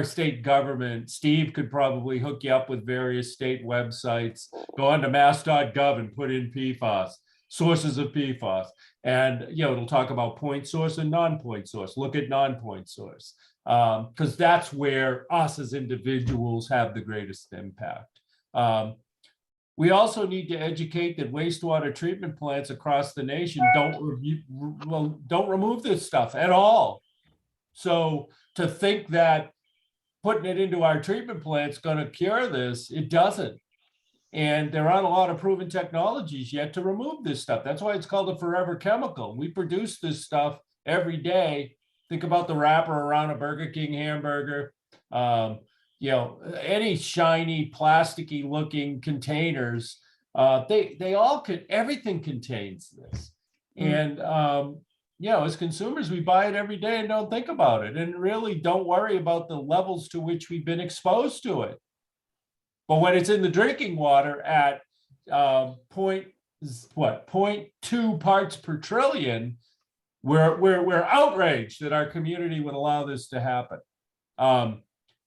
state government, Steve could probably hook you up with various state websites. Go on to mass.gov and put in PFAS, sources of PFAS. And, it'll talk about point source and non-point source. Look at non-point source, because that's where us as individuals have the greatest impact. We also need to educate that wastewater treatment plants across the nation don't remove this stuff at all. So to think that putting it into our treatment plants going to cure this, it doesn't. And there aren't a lot of proven technologies yet to remove this stuff. That's why it's called a forever chemical. We produce this stuff every day. Think about the wrapper around a Burger King hamburger. Any shiny, plasticky looking containers, they all could, everything contains this. And, as consumers, we buy it every day and don't think about it and really don't worry about the levels to which we've been exposed to it. But when it's in the drinking water at 0.2 parts per trillion, we're outraged that our community would allow this to happen.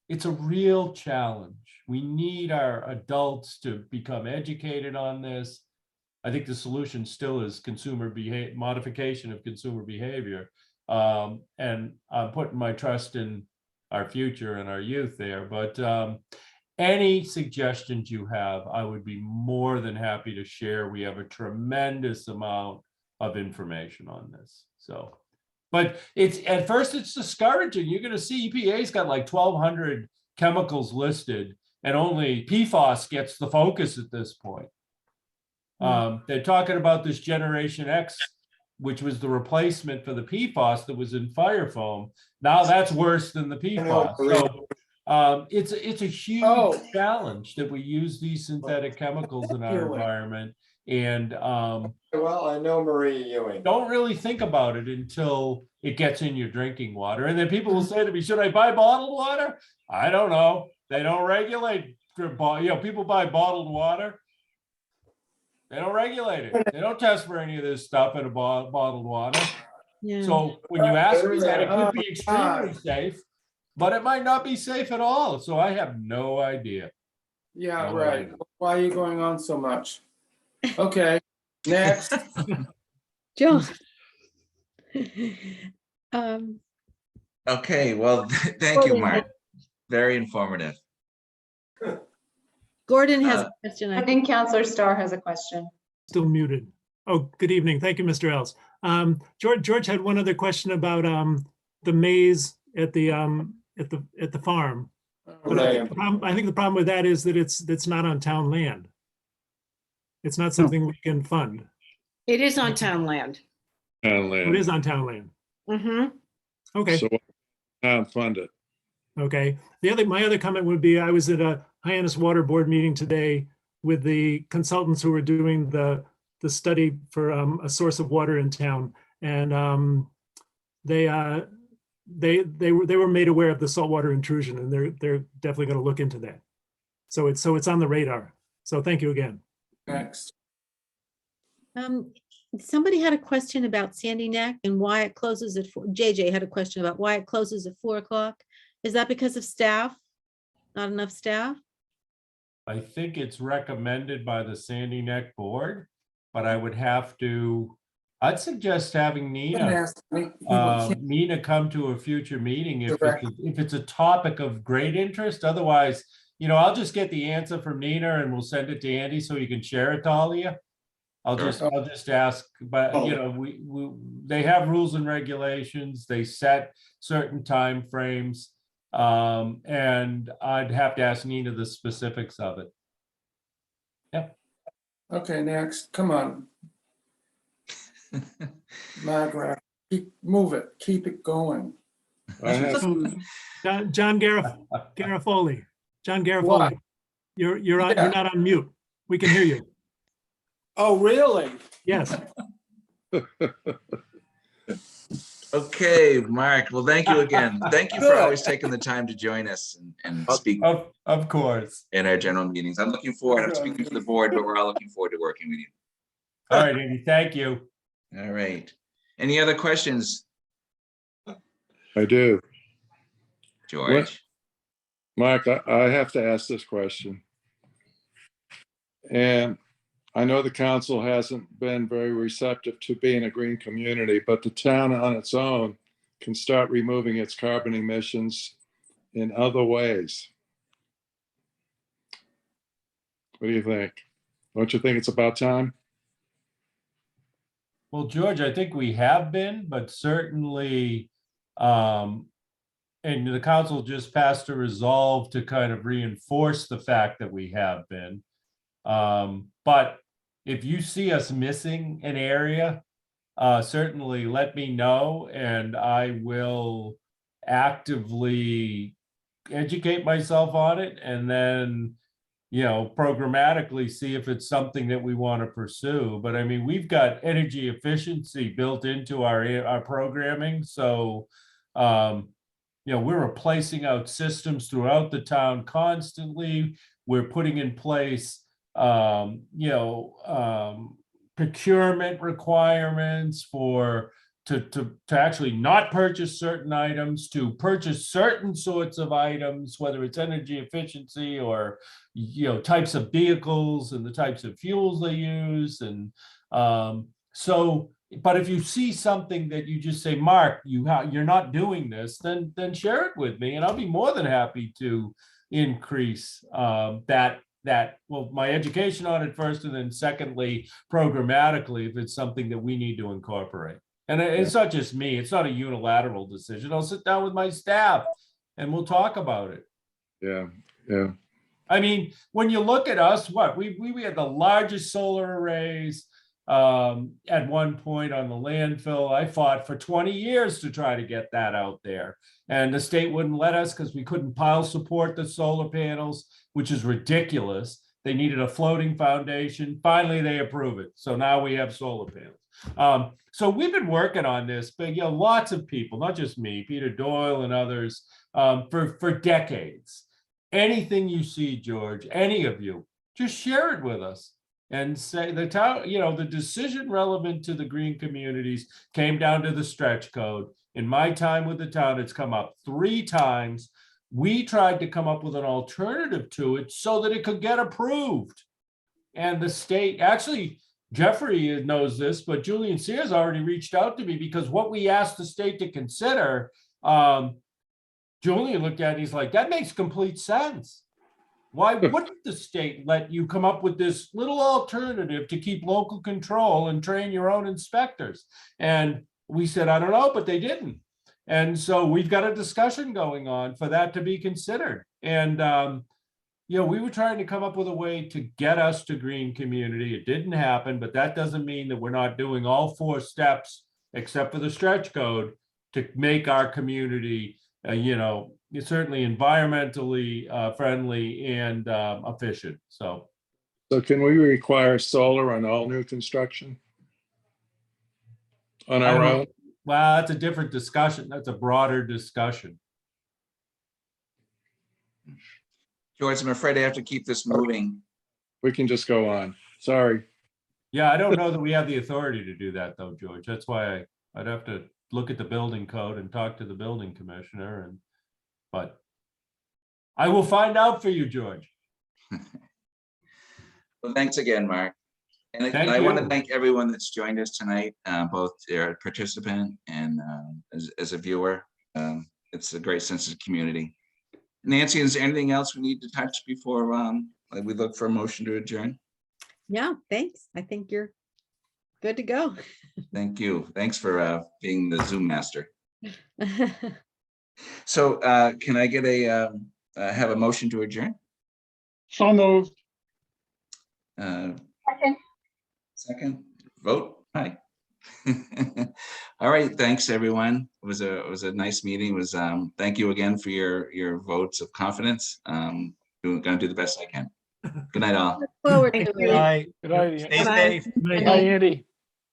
It's a real challenge. We need our adults to become educated on this. I think the solution still is modification of consumer behavior. And I'm putting my trust in our future and our youth there. But any suggestions you have, I would be more than happy to share. We have a tremendous amount of information on this. So. But at first it's discouraging. You're going to see EPA's got like 1,200 chemicals listed, and only PFAS gets the focus at this point. They're talking about this Generation X, which was the replacement for the PFAS that was in fire foam. Now that's worse than the PFAS. So it's a huge challenge that we use these synthetic chemicals in our environment. And Well, I know Marie Ewing. don't really think about it until it gets in your drinking water. And then people will say to me, should I buy bottled water? I don't know. They don't regulate, people buy bottled water. They don't regulate it. They don't test for any of this stuff in a bottled water. Yeah. So when you ask me that, it could be extremely safe, but it might not be safe at all. So I have no idea. Yeah, No right. idea. Why are you going on so much? Okay, next. John. Um, Okay, well, thank you, Mark. Very informative. Gordon has Uh, a question. I think Counselor Starr has a question. Still muted. Oh, good evening. Thank you, Mr. Els. George had one other question about the maze at the farm. But I think the problem with that is that it's not on town land. It's not something we can fund. It is on town land. Town land. It is on town land. Mm-hmm. Okay. So town fund it. Okay. My other comment would be, I was at a Hyannis Water Board meeting today with the consultants who were doing the study for a source of water in town, and they were made aware of the saltwater intrusion, and they're definitely going to look into that. So it's on the radar. So thank you again. Next. Somebody had a question about Sandy Neck and why it closes at 4. JJ had a question about why it closes at 4 o'clock. Is that because of staff? Not enough staff? I think it's recommended by the Sandy Neck Board, but I'd suggest having Nina come to a future meeting if it's a topic of great interest. Otherwise, I'll just get the answer from Nina and we'll send it to Andy so you can share it to all of you. I'll just ask, but they have rules and regulations. They set certain time frames, and I'd have to ask Nina the specifics of it. Yep. Okay, next. Come on. Margaret, move it. Keep it going. John Garofoli. John Garofoli. You're not on mute. We can hear you. Oh, really? Yes. Okay, Mark. Well, thank you again. Thank you for always taking the time to join us and speak. Of course. In our general meetings. I'm speaking for the board, but we're all looking forward to working with you. All right, Andy. Thank you. All right. Any other questions? I do. George. Mark, I have to ask this question. And I know the council hasn't been very receptive to being a green community, but the town on its own can start removing its carbon emissions in other ways. What do you think? Don't you think it's about time? Well, George, I think we have been, but certainly, and the council just passed a resolve to kind of reinforce the fact that we have been. But if you see us missing an area, certainly let me know, and I will actively educate myself on it, and then programmatically see if it's something that we want to pursue. But I mean, we've got energy efficiency built into our programming, so we're replacing out systems throughout the town constantly. We're putting in place procurement requirements to actually not purchase certain items, to purchase certain sorts of items, whether it's energy efficiency or types of vehicles and the types of fuels they use. And but if you see something that you just say, Mark, you're not doing this, then share it with me, and I'll be more than happy to increase my education on it first, and then secondly, programmatically, if it's something that we need to incorporate. And it's not just me, it's not a unilateral decision. I'll sit down with my staff and we'll talk about it. Yeah. I mean, when you look at us, we had the largest solar arrays at one point on the landfill. I fought for 20 years to try to get that out there. And the state wouldn't let us because we couldn't pile support the solar panels, which is ridiculous. They needed a floating foundation. Finally, they approve it. So now we have solar panels. So we've been working on this, but lots of people, not just me, Peter Doyle and others, for decades. Anything you see, George, any of you, just share it with us and say the town, the decision relevant to the green communities came down to the stretch code. In my time with the town, it's come up 3 times. We tried to come up with an alternative to it so that it could get approved. And the state, actually, Jeffrey knows this, but Julian Sears already reached out to me because what we asked the state to consider, Julian looked at it and he's like, that makes complete sense. Why wouldn't the state let you come up with this little alternative to keep local control and train your own inspectors? And we said, I don't know, but they didn't. And so we've got a discussion going on for that to be considered. And, we were trying to come up with a way to get us to green community. It didn't happen, but that doesn't mean that we're not doing all 4 steps, except for the stretch code, to make our community, certainly environmentally friendly and efficient. So can we require solar on all new construction? On our own? Well, that's a different discussion. That's a broader discussion. George, I'm afraid I have to keep this moving. We can just go on. Sorry. Yeah, I don't know that we have the authority to do that though, George. That's why I'd have to look at the building code and talk to the building commissioner, but I will find out for you, George. Well, thanks again, Mark. And Thank I want to you. thank everyone that's joined us tonight, both a participant and as a viewer. It's a great sense of community. Nancy, is there anything else we need to touch before we look for a motion to adjourn? Yeah, thanks. I think you're good to go. Thank you. Thanks for being the Zoom master. So can I get have a motion to adjourn? So moved. Second, vote. Aye. All right, thanks everyone. It was a nice meeting. Thank you again for your votes of confidence. I'm gonna do the best I can. Good night, all. Look forward to Good it. night. Good night. Stay safe. Hi, Andy.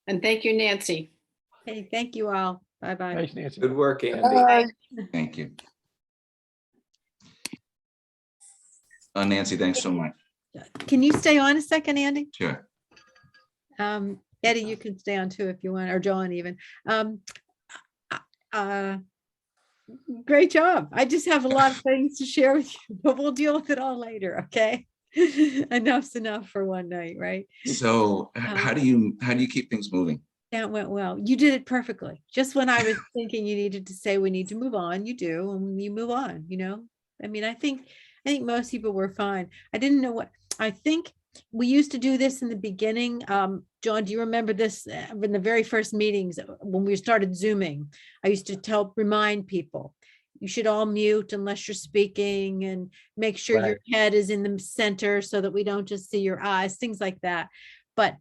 And thank you, Nancy. Hey, thank you all. Bye-bye. Nice, Nancy. Good work, Andy. Thank you. Nancy, thanks so much. Can you stay on a second, Andy? Sure. Eddie, you can stay on too if you want, or John even. Great job. I just have a lot of things to share with you, but we'll deal with it all later, okay? Enough's enough for one night, right? So how do you keep things moving? That went well. You did it perfectly. Just when I was thinking you needed to say we need to move on, you do, and you move on, I mean, I think most people were fine. I didn't know I think we used to do this in the beginning. John, do you remember this in the very first meetings when we started Zooming? I used to remind people, you should all mute unless you're speaking and make sure your head is in the center so that we don't just see your eyes, things like that. But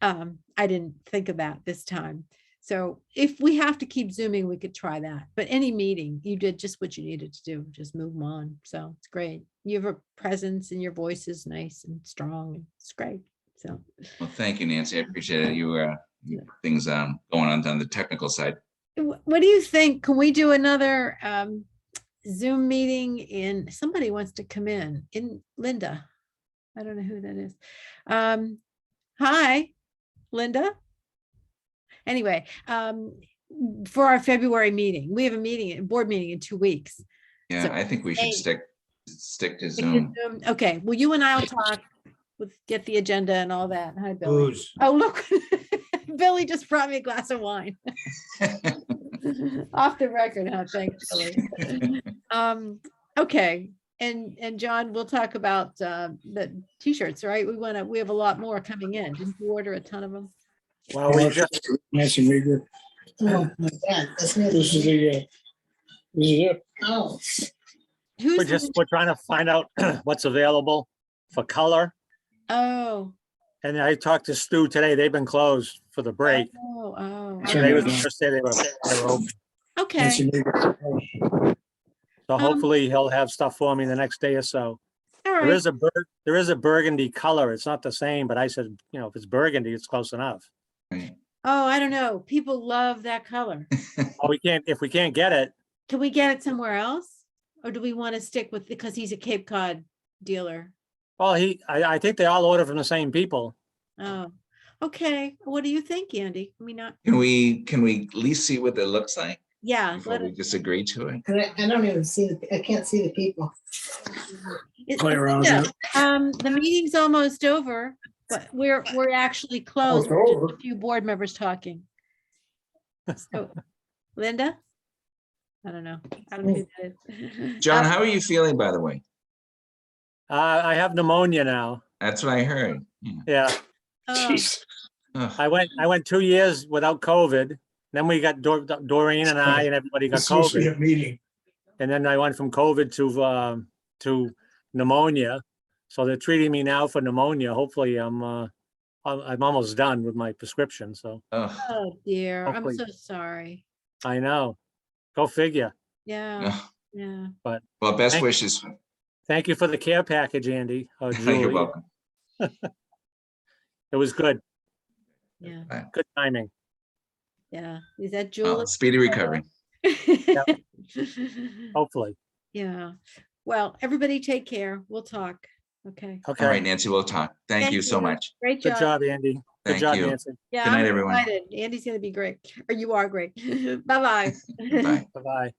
I didn't think of that this time. So if we have to keep Zooming, we could try that. But any meeting, you did just what you needed to do, just move them on. So it's great. You have a presence and your voice is nice and strong. It's great. So. Well, thank you, Nancy. I appreciate it. You things going on the technical side. What do you think? Can we do another Zoom meeting somebody wants to come in Linda? I don't know who that is. Hi, Linda. Anyway, for our February meeting, we have a board meeting in 2 weeks. Yeah, so I think we should stick to Zoom. Okay, well, you and I will talk. We'll get the agenda and all that. Hi, Billy. Booze. Oh, look, Billy just brought me a glass of wine. Off the record, huh? Thanks, Billy. Okay, and John, we'll talk about the t-shirts, right? We have a lot more coming in. Didn't you order a ton of them? Well, we just. Nice and meager. Oh, my God, that's not This is it. Oh. We're trying to find out what's available for color. Oh. And I talked to Stu today. They've been closed for the break. Oh. Today was the first day they were open. Okay. So hopefully he'll have stuff for me the next day or so. All All There right. is a burgundy color. It's not the same, but I said, you know, if it's burgundy, it's close enough. Oh, I don't know. People love that color. Oh, if we can't get it, Can we get it somewhere else? Or do we want to stick with, because he's a Cape Cod dealer? well, I think they all order from the same people. Oh, okay. What do you think, Andy? I mean, not, Can we at least see what it looks like yeah. before we just agree to it? I don't even see, I can't see the people. Play around with it. The meeting's almost over, but we're actually closed. it's with just over. a few board members talking. So, Linda? I don't know. I don't know who that is. John, how are you feeling, by the way? I have pneumonia now. That's what I heard. Yeah. Jeez. I went 2 years without COVID. Then we got Doreen and I and everybody got It's usually COVID. a meeting. And then I went from COVID to pneumonia. So they're treating me now for pneumonia. Hopefully I'm almost done with my prescription. So Oh dear, Hopefully. I'm so sorry. I know. Go figure. Yeah, yeah. But Well, best wishes. thank you for the care package, Andy. You're Julie. welcome. It was good. Yeah, Good timing. yeah. Is that Well, Julie? speedy recovery. Hopefully. Yeah. Well, everybody take care. We'll talk. Okay. Okay. All right, Nancy, we'll talk. Thank you so much. Great Good job. job, Andy. Good Thank job, you. Nancy. Yeah, Good night, I'm everyone. excited. Andy's gonna be great. Or you are great. Bye-bye. Bye. Bye-bye.